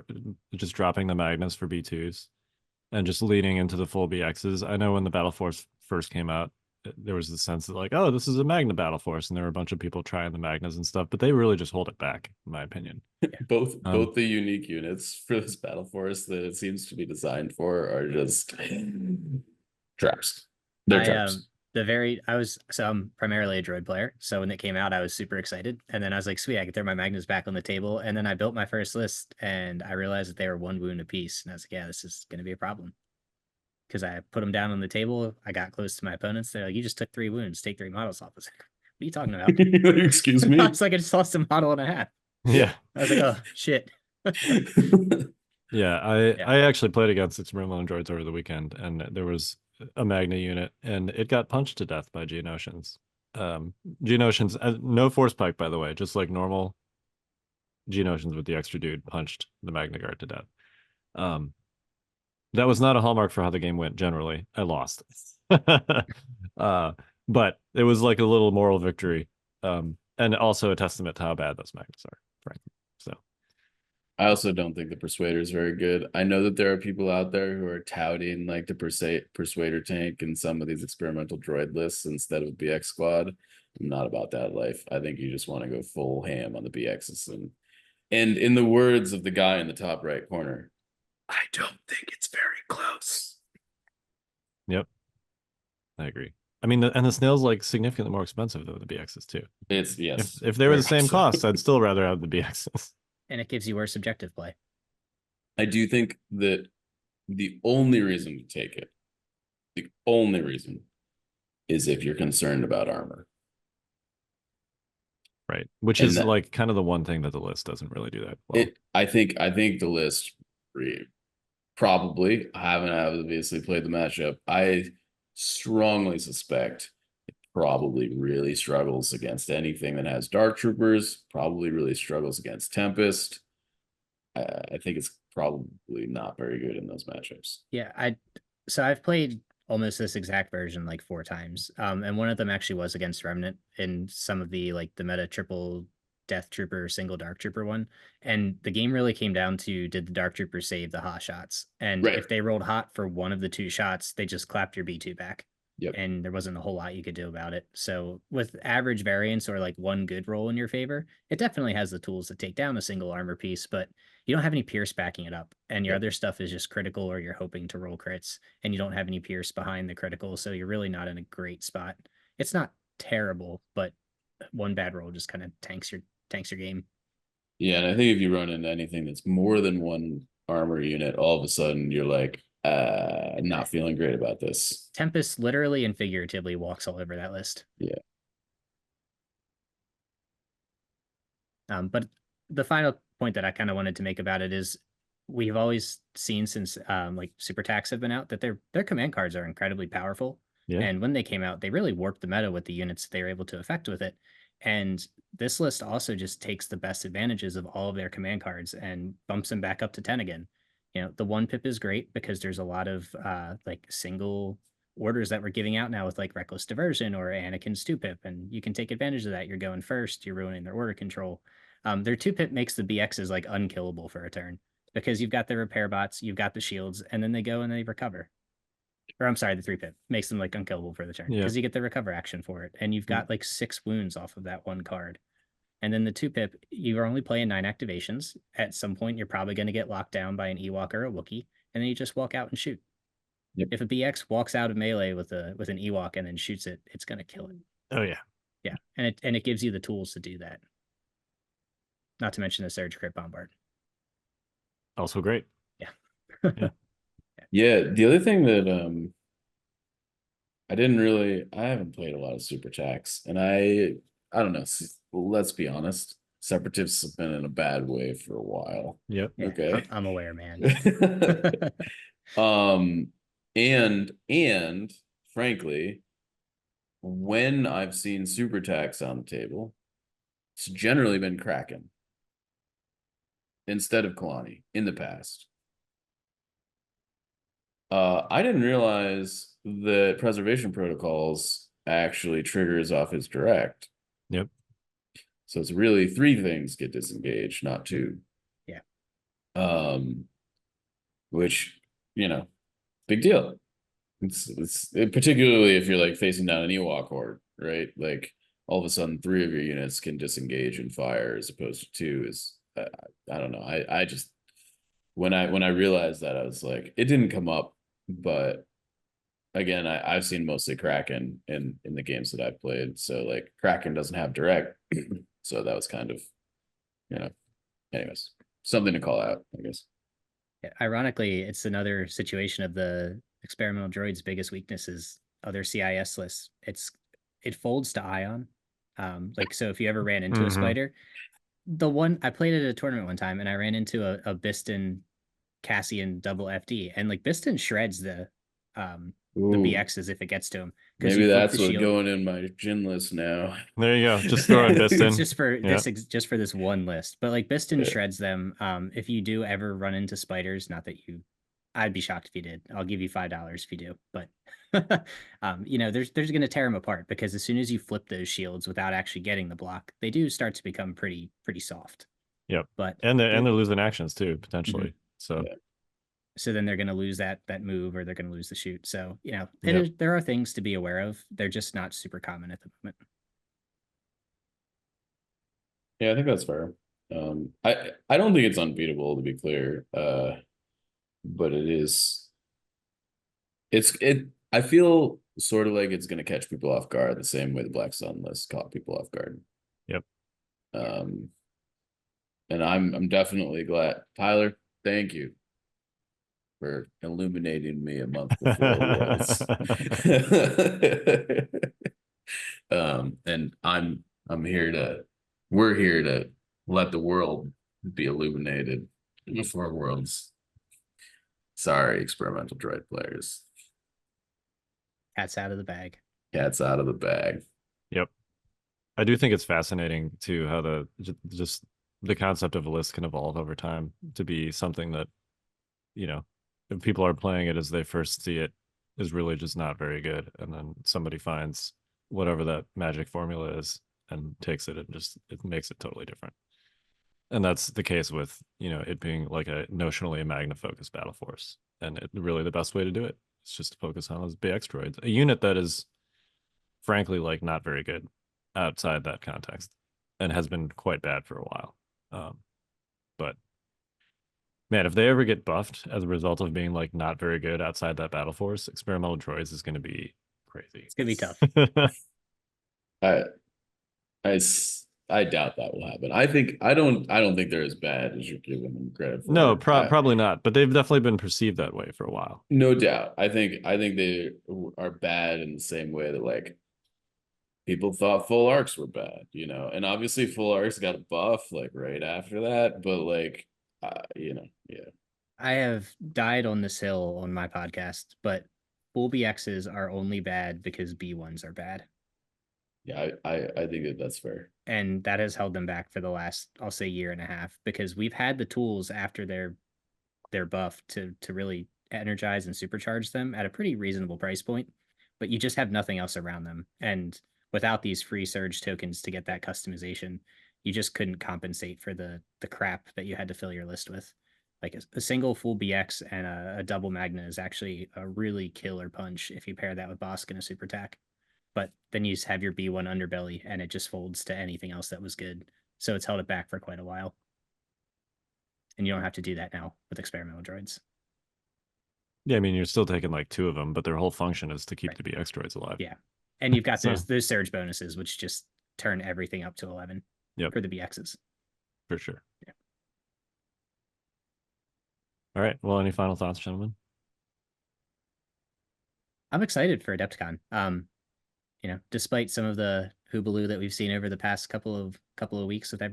just dropping the Magnus for B2s and just leading into the full BXs. I know when the Battle Force first came out, there was the sense that like, oh, this is a Magna battle force, and there were a bunch of people trying the Magnas and stuff, but they really just hold it back, in my opinion. Both the unique units for this battle force that it seems to be designed for are just traps. They're traps. I'm primarily a droid player, so when it came out I was super excited, and then I was like, sweet, I can throw my Magnus back on the table, and then I built my first list and I realized that they were 1 wound apiece, and I was like, yeah, this is going to be a problem, because I put them down on the table. I got close to my opponents. They're like, you just took 3 wounds, take 3 models off. I was like, what are you talking about? Excuse me. I was like, I just lost a model and a half. Yeah. I was like, oh shit. Yeah, I actually played against its Merlin droids over the weekend, and there was a Magna unit, and it got punched to death by Geonosians. Geonosians, no force pike, by the way, just like normal Geonosians with the extra dude punched the Magna Guard to death. That was not a hallmark for how the game went generally. I lost. But it was like a little moral victory. And also a testament to how bad those Magnets are, frankly. So I also don't think the Persuader is very good. I know that there are people out there who are touting like the Persuader tank in some of these experimental droid lists instead of BX squad. I'm not about that life. I think you just want to go full ham on the BXs. And in the words of the guy in the top right corner, I don't think it's very close. Yep. I agree. I mean, and the snail's like significantly more expensive than the BXs too. It's yes. If they were the same cost, I'd still rather have the BXs. And it gives you worse objective play. I do think that the only reason to take it, the only reason, is if you're concerned about armor. Right. Which is like kind of the one thing that the list doesn't really do that well. I think the list probably, I haven't obviously played the matchup. I strongly suspect it probably really struggles against anything that has Dark Troopers, probably really struggles against Tempest. I think it's probably not very good in those matchups. Yeah, I've played almost this exact version like 4 times. And one of them actually was against Remnant in some of the like the meta triple Death Trooper, single Dark Trooper one. And the game really came down to, did the Dark Trooper save the hot shots? And if they rolled hot for one of the 2 shots, they just clapped your B2 back. Yep. And there wasn't a whole lot you could do about it. So with average variance or like one good roll in your favor, it definitely has the tools to take down a single armor piece, but you don't have any Pierce backing it up. And your other stuff is just critical, or you're hoping to roll crits, and you don't have any Pierce behind the critical. So you're really not in a great spot. It's not terrible, but one bad roll just kind of tanks your game. Yeah, and I think if you run into anything that's more than 1 armor unit, all of a sudden you're like, not feeling great about this. Tempest literally and figuratively walks all over that list. Yeah. But the final point that I kind of wanted to make about it is, we've always seen since like super tax have been out that their command cards are incredibly powerful. Yeah. And when they came out, they really warped the meta with the units they were able to affect with it. And this list also just takes the best advantages of all of their command cards and bumps them back up to 10 again. You know, the 1 pip is great because there's a lot of like single orders that we're giving out now with like Reckless Diversion or Anakin's 2 pip, and you can take advantage of that. You're going first, you're ruining their order control. Their 2 pip makes the BXs like unkillable for a turn because you've got the repair bots, you've got the shields, and then they go and they recover. Or I'm sorry, the 3 pip makes them like unkillable for the turn because you get the recover action for it, and you've got like 6 wounds off of that 1 card. And then the 2 pip, you're only playing 9 activations. At some point, you're probably going to get locked down by an Ewok or a Wookiee, and then you just walk out and shoot. Yep. If a BX walks out of melee with an Ewok and then shoots it, it's going to kill it. Oh yeah, yeah, and it gives you the tools to do that. Not to mention the Surge Crit Bombard. Also great. Yeah. Yeah. The other thing that I haven't played a lot of super tax, and I don't know. Let's be honest. Separatists have been in a bad way for a while. Yep. Yeah, okay. I'm aware, man. And frankly, when I've seen super tax on the table, it's generally been Kraken instead of Kalani in the past. I didn't realize that preservation protocols actually triggers off his direct. Yep. So it's really 3 things get disengaged, not 2. Yeah. Which, big deal. Particularly if you're like facing down an Ewok horde, right? Like all of a sudden 3 of your units can disengage and fire as opposed to 2 is I don't know. I just when I realized that I was like, it didn't come up, but again, I've seen mostly Kraken in the games that I've played. So like Kraken doesn't have direct. So that was kind of, anyways, something to call out, I guess. Yeah, ironically, it's another situation of the experimental droid's biggest weakness is other CIS lists. It folds to Ion. Like so if you ever ran into a spider, the one I played at a tournament one time and I ran into a Biston Cassian double FD, and like Biston shreds the BXs if it gets to him. Maybe that's what's going in my Jyn list now. There you go. Just throw in Biston. It's just for just for this one list. But like Biston shreds them. If you do ever run into spiders, not that I'd be shocked if you did. I'll give you $5 if you do. But there's gonna tear them apart because as soon as you flip those shields without actually getting the block, they do start to become pretty soft. Yep. But and they're losing actions too, potentially. So so then they're going to lose that move, or they're going to lose the shoot. So, there are things to be aware of. They're just not super common at the moment. Yeah, I think that's fair. I don't think it's unbeatable, to be clear. But I feel sort of like it's going to catch people off guard the same way the Black Sun list caught people off guard. Yep. And I'm definitely glad. Tyler, thank you for illuminating me a month before it was. And we're here to let the world be illuminated before Worlds. Sorry, experimental droid players. Cat's out of the bag. Cat's out of the bag. Yep. I do think it's fascinating too how just the concept of a list can evolve over time to be something that, if people are playing it as they first see it, is really just not very good. And then somebody finds whatever that magic formula is and takes it and it makes it totally different. And that's the case with, it being like notionally a Magna focused battle force. And really the best way to do it is just to focus on those BX droids, a unit that is frankly like not very good outside that context and has been quite bad for a while. But man, if they ever get buffed as a result of being like not very good outside that battle force, experimental droids is going to be crazy. It's going to be tough. I doubt that will happen. I don't think they're as bad as you're giving them credit for. No, probably not. But they've definitely been perceived that way for a while. No doubt. I think they are bad in the same way that like people thought full arcs were bad, and obviously full arcs got a buff like right after that. But like, yeah. I have died on this hill on my podcast, but full BXs are only bad because B1s are bad. Yeah, I think that's fair. And that has held them back for the last, I'll say, year and a half, because we've had the tools after their buff to really energize and supercharge them at a pretty reasonable price point, but you just have nothing else around them. And without these free surge tokens to get that customization, you just couldn't compensate for the crap that you had to fill your list with. Like a single full BX and a double Magna is actually a really killer punch if you pair that with Bosk and a super attack. But then you just have your B1 underbelly and it just folds to anything else that was good. So it's held it back for quite a while. And you don't have to do that now with experimental droids. Yeah, I mean, you're still taking like 2 of them, but their whole function is to keep the BX droids alive. Yeah. And you've got those surge bonuses, which just turn everything up to 11 for the BXs. For sure. Yeah. All right. Well, any final thoughts, gentlemen? I'm excited for Adepticon. Despite some of the hubaloo that we've seen over the past couple of weeks with I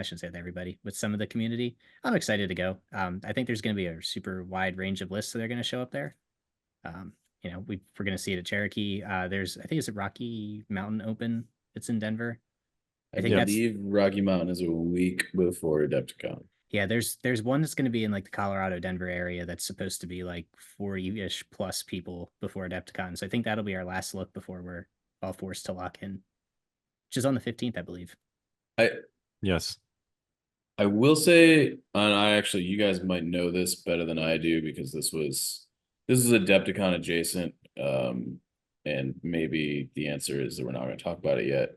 shouldn't say with everybody, with some of the community, I'm excited to go. I think there's going to be a super wide range of lists that are going to show up there. We're going to see it at Cherokee. I think it's a Rocky Mountain Open. It's in Denver. I believe Rocky Mountain is a week before Adepticon. Yeah, there's one that's going to be in like the Colorado Denver area that's supposed to be like 40-ish plus people before Adepticon. So I think that'll be our last look before we're all forced to lock in, which is on the 15th, I believe. Yes. I will say, and you guys might know this better than I do because this was This is Adepticon adjacent, and maybe the answer is that we're not going to talk about it yet.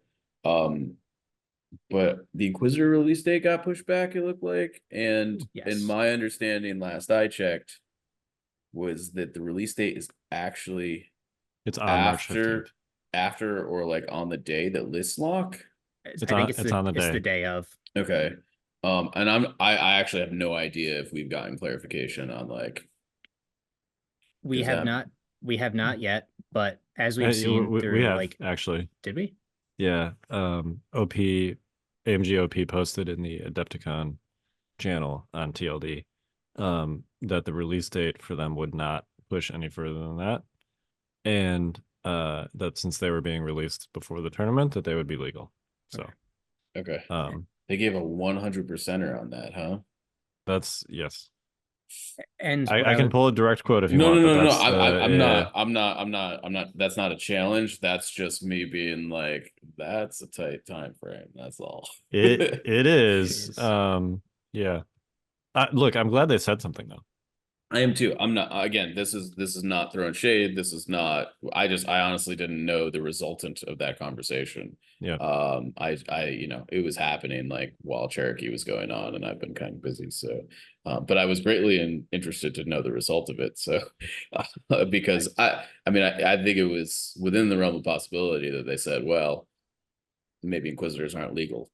But the Inquisitor release date got pushed back, it looked like, and in my understanding, last I checked, was that the release date is actually it's on March 15th. After or like on the day that lists lock. I think it's on the day. It's the day of. Okay. And I actually have no idea if we've gotten clarification on like. We have not yet, but as we've seen through, we have, like, actually. Did we? Yeah. AMG OP posted in the Adepticon channel on TLD that the release date for them would not push any further than that, and that since they were being released before the tournament, that they would be legal. So okay. They gave a 100%er on that, huh? That's yes. And I can pull a direct quote if you want. No. I'm not. That's not a challenge. That's just me being like, that's a tight time frame. That's all. It is. Yeah. Look, I'm glad they said something though. I am too. I'm not. Again, this is not throwing shade. This is not. I honestly didn't know the resultant of that conversation. Yeah. It was happening like while Cherokee was going on, and I've been kind of busy. So, but I was greatly interested to know the result of it. So, because I think it was within the realm of possibility that they said, well, maybe Inquisitors aren't legal,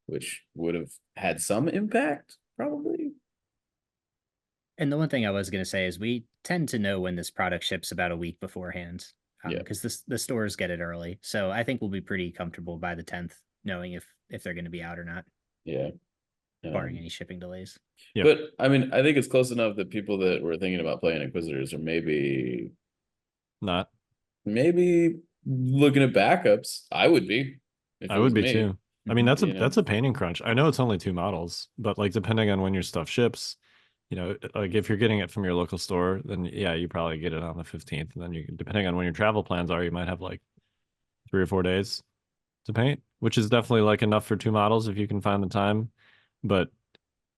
which would have had some impact probably. And the one thing I was going to say is we tend to know when this product ships about a week beforehand, because the stores get it early. So I think we'll be pretty comfortable by the 10th, knowing if they're going to be out or not. Yeah. Barring any shipping delays. Yep. But I mean, I think it's close enough that people that were thinking about playing Inquisitors are maybe looking at backups. I would be. I would be too. I mean, that's a pain and crunch. I know it's only 2 models, but like depending on when your stuff ships, like if you're getting it from your local store, then yeah, you probably get it on the 15th. And then depending on when your travel plans are, you might have like 3 or 4 days to paint, which is definitely like enough for 2 models if you can find the time. But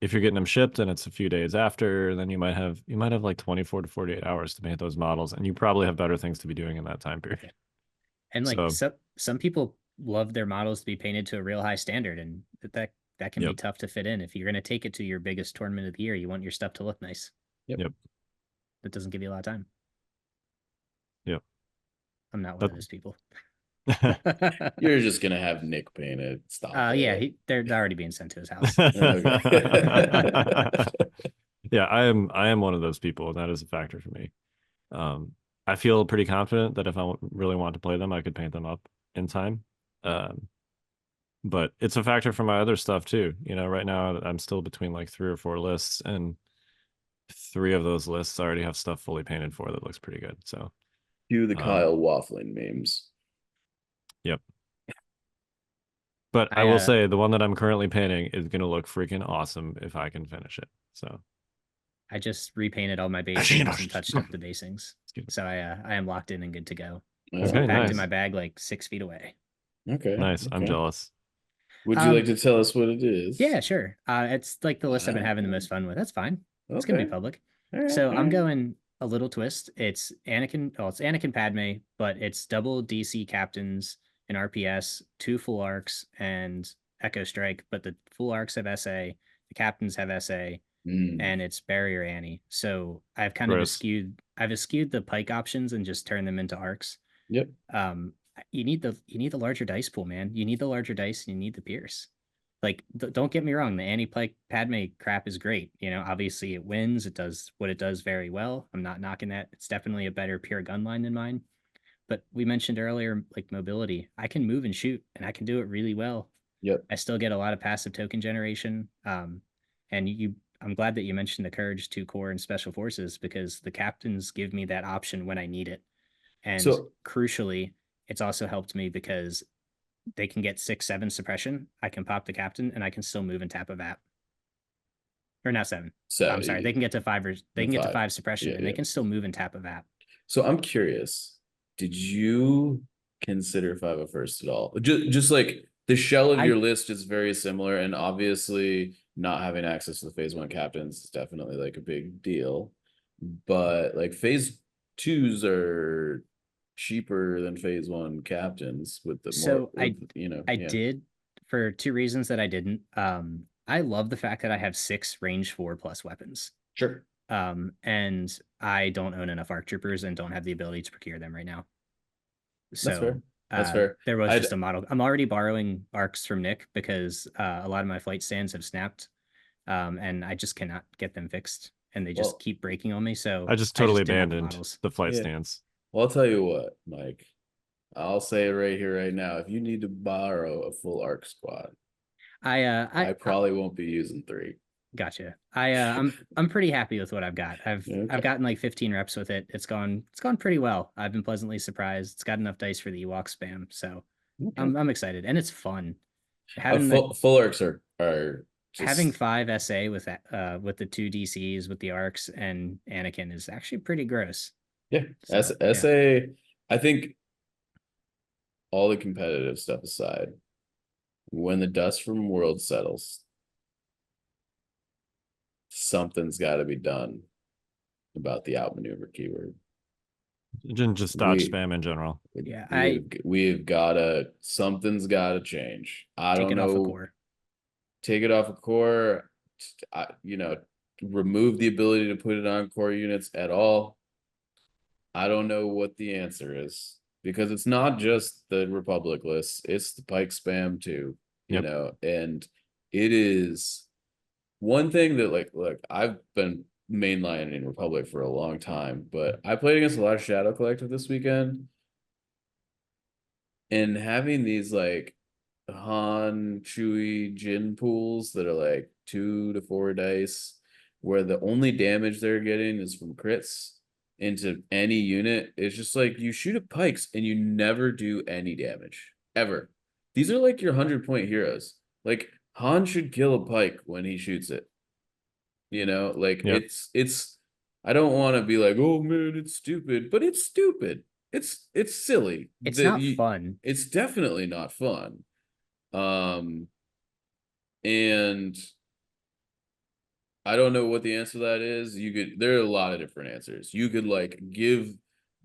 if you're getting them shipped and it's a few days after, then you might have like 24 to 48 hours to paint those models, and you probably have better things to be doing in that time period. And like some people love their models to be painted to a real high standard, and that can be tough to fit in. If you're going to take it to your biggest tournament of the year, you want your stuff to look nice. Yep. That doesn't give you a lot of time. Yep. I'm not one of those people. You're just going to have Nick painted. Stop. Yeah, they're already being sent to his house. Yeah, I am one of those people, and that is a factor for me. I feel pretty confident that if I really want to play them, I could paint them up in time. But it's a factor for my other stuff too. Right now I'm still between like 3 or 4 lists, and 3 of those lists already have stuff fully painted for that looks pretty good. So cue the Kyle waffling memes. Yep. But I will say the one that I'm currently painting is going to look freaking awesome if I can finish it. So I just repainted all my basings and touched up the basings. So I am locked in and good to go. Okay, so back nice. to my bag like 6 feet away. Okay. Nice. Okay. I'm jealous. Would you like to tell us what it is? Yeah, sure. It's like the list I've been having the most fun with. That's fine. It's going to be public. So I'm going a little twist. It's Anakin Padme, but it's double DC captains, an RPS, 2 full arcs, and Echo Strike. But the full arcs have SA, the captains have SA, and it's Barrier Annie. So I've kind of eschewed the Pike options and just turned them into arcs. Yep. You need the larger dice pool, man. You need the larger dice and you need the Pierce. Like, don't get me wrong, the Annie Pike Padme crap is great. Obviously it wins. It does what it does very well. I'm not knocking that. It's definitely a better pure gun line than mine. But we mentioned earlier, like mobility. I can move and shoot, and I can do it really well. Yep. I still get a lot of passive token generation. And I'm glad that you mentioned the Courage 2 Core and Special Forces, because the captains give me that option when I need it. And crucially, it's also helped me because they can get 6-7 suppression. I can pop the captain and I can still move and tap a VAP. Or not 7. I'm sorry. They can get to 5 get to 5 suppression, and they can still move and tap a VAP. So I'm curious. Did you consider 501st at all? Just like the shell of your list is very similar, and obviously not having access to the phase 1 captains is definitely like a big deal. but like phase 2s are cheaper than phase 1 captains with the more, So with, I yeah. did for two reasons that I didn't. I love the fact that I have 6 range 4 plus weapons. Sure. And I don't own enough ARC troopers and don't have the ability to procure them right now. That's fair. So That's fair. there was I'd- just a model. I'm already borrowing ARCs from Nick because a lot of my flight stands have snapped, and I just cannot get them fixed, and they just Well, keep breaking on me. So I just totally didn't have the abandoned models. the flight Yeah. stands. Well, I'll tell you what, Mike. I'll say it right here, right now. If you need to borrow a full ARC squad, I probably won't be using 3. Gotcha. I'm pretty happy with what I've got. Okay. I've gotten like 15 reps with it. It's gone pretty well. I've been pleasantly surprised. It's got enough dice for the Ewok spam, so Okay. I'm excited, and it's fun. Having full arcs are just... having 5 SA with the 2 DCs with the arcs and Anakin is actually pretty gross. Yeah. So, SA, I think all the competitive stuff aside, when the dust from World settles, something's got to be done about the outmaneuver keyword. Just dodge spam in general. Yeah, we've gotta, something's gotta change. I take don't it know. off a core. Take it off a core. Remove the ability to put it on core units at all. I don't know what the answer is, because it's not just the Republic list, it's the Pike spam too. Yep. And it is one thing that, like, look, I've been mainlining in Republic for a long time, but I played against a lot of Shadow Collective this weekend, and having these like Han, Chewie, Jin pools that are like 2 to 4 dice, where the only damage they're getting is from crits into any unit. It's just like you shoot at pikes and you never do any damage ever. These are like your 100-point heroes. Like, Han should kill a pike when he shoots it. Like, Yep. it's I don't want to be like, oh man, it's stupid, but it's stupid. It's silly. It's not fun. It's definitely not fun. And I don't know what the answer to that is. There are a lot of different answers. You could like give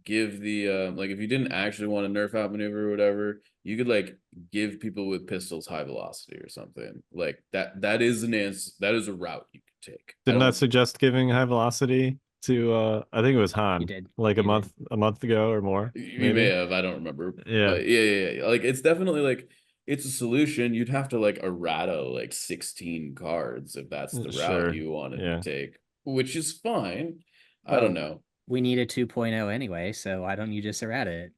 the like, if you didn't actually want to nerf outmaneuver or whatever, you could like give people with pistols high velocity or something like that. That is an answer. That is a route you could take. Didn't I suggest giving high velocity to I think it was Han, You did. like You a month ago or more. You may have, I don't remember. Yeah. But yeah. Like, it's definitely like, it's a solution. You'd have to like errata like 16 cards if that's the route you wanted to take, which is fine. I don't know. We need a 2.0 anyway, so why don't you just errata it?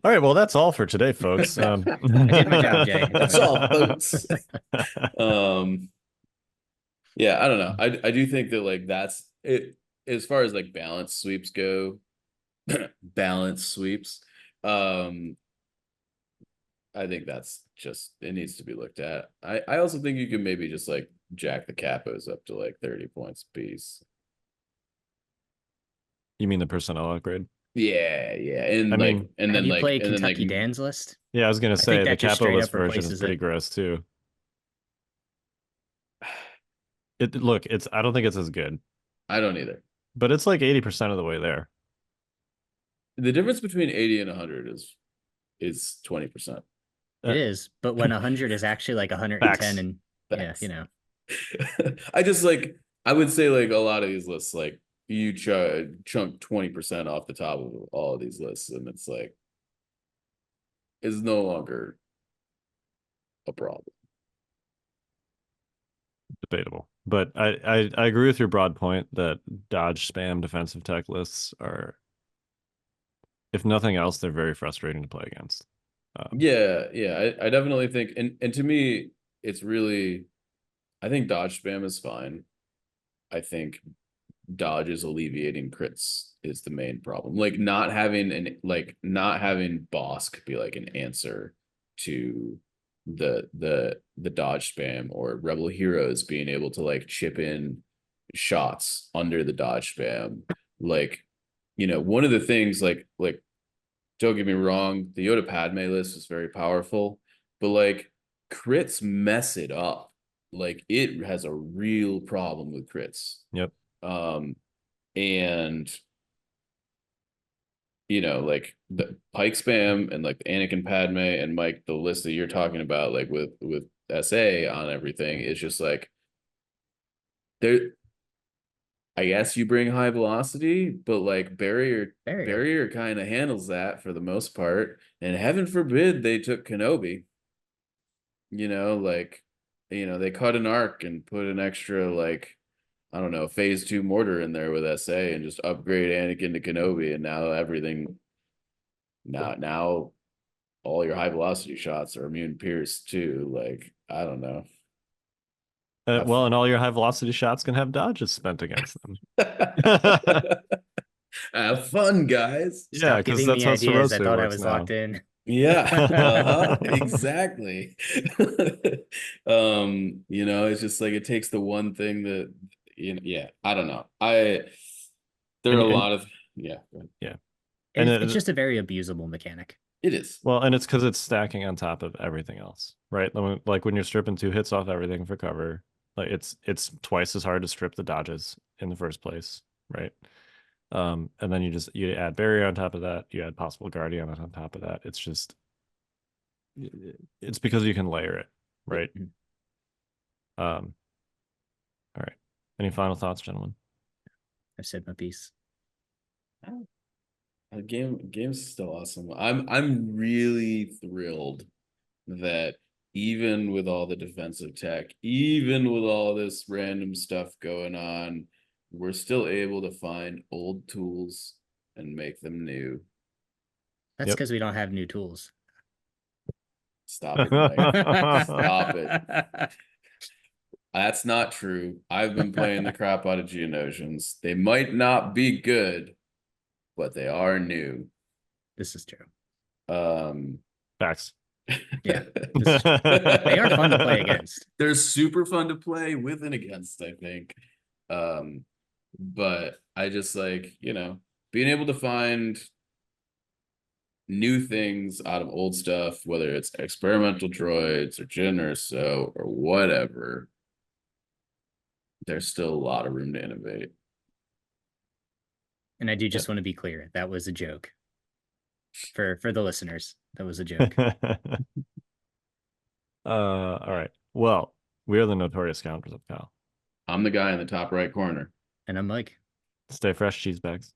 All right, well, that's all for today, folks. I did my job, Jay. That's all, folks. Yeah, I don't know. I do think that like that's it as far as like balance sweeps go. Balance sweeps. I think that's just, it needs to be looked at. I also think you can maybe just like jack the capos up to like 30 points apiece. You mean the personnel upgrade? Yeah. And I mean, and Have then you like, played and then like Kentucky Dan's list? yeah, I was gonna say the that just capo straight list up version is replaces pretty it. gross too. Look, I don't think it's as good, I don't either. but it's like 80% of the way there. The difference between 80 and 100 is 20%. It is, but when 100 is actually like 110 Facts. and Facts. yeah, I just like, I would say like a lot of these lists, like you chunk 20% off the top of all of these lists, and it's like, is no longer a problem. Debatable, but I agree with your broad point that dodge spam defensive tech lists are, if nothing else, they're very frustrating to play against. Yeah, I definitely think, and to me, it's really, I think dodge spam is fine. I think dodge is alleviating crits is the main problem. Like not having Bosk be like an answer to the dodge spam, or rebel heroes being able to like chip in shots under the dodge spam. Like, one of the things like don't get me wrong, the Yoda Padme list is very powerful, but like crits mess it up. like it has a real problem with crits. Yep. And you know, like the Pike spam and like the Anakin Padme and Mike, the list that you're talking about, like with SA on everything, it's just like there. I guess you bring high velocity, but like barrier kind of handles that for the most part. And heaven forbid they took Kenobi. You know, like, you know, they cut an arc and put an extra, like, I don't know, phase 2 mortar in there with SA and just upgrade Anakin to Kenobi, and now everything now all your high velocity shots are immune pierced too. Like, I don't know. Well, and all your high velocity shots can have dodges spent against them. Have fun, guys. Yeah, Stop because giving that's me how ideas. I Sarose thought I works was now. locked in. Yeah, exactly. You know, it's just like it takes the one thing that, you know, yeah, I don't know. There are a lot of, yeah. Yeah. And it's just a very abusable mechanic. It is. Well, and it's because it's stacking on top of everything else, right? Like when you're stripping 2 hits off everything for cover, like it's twice as hard to strip the dodges in the first place, right? And then you add barrier on top of that, you add possible guardian on top of that. It's just, it's because you can layer it, right? All right. Any final thoughts, gentlemen? I've said my piece. The game's still awesome. I'm really thrilled that even with all the defensive tech, even with all this random stuff going on, we're still able to find old tools and make them new. That's because we don't have new tools. Stop it, Mike. Stop it. That's not true. I've been playing the crap out of Geonosians. They might not be good, but they are new. This is true. Facts. Yeah, they are fun to play against. They're super fun to play with and against, I think. But I just like, you know, being able to find new things out of old stuff, whether it's experimental droids or Jyn Erso or whatever, there's still a lot of room to innovate. And I do just want to be clear, that was a joke. For the listeners, that was a joke. All right. Well, we are the Notorious Scoundrels of Kyle. I'm the guy in the top right corner. And I'm Mike. Stay fresh, cheese bags.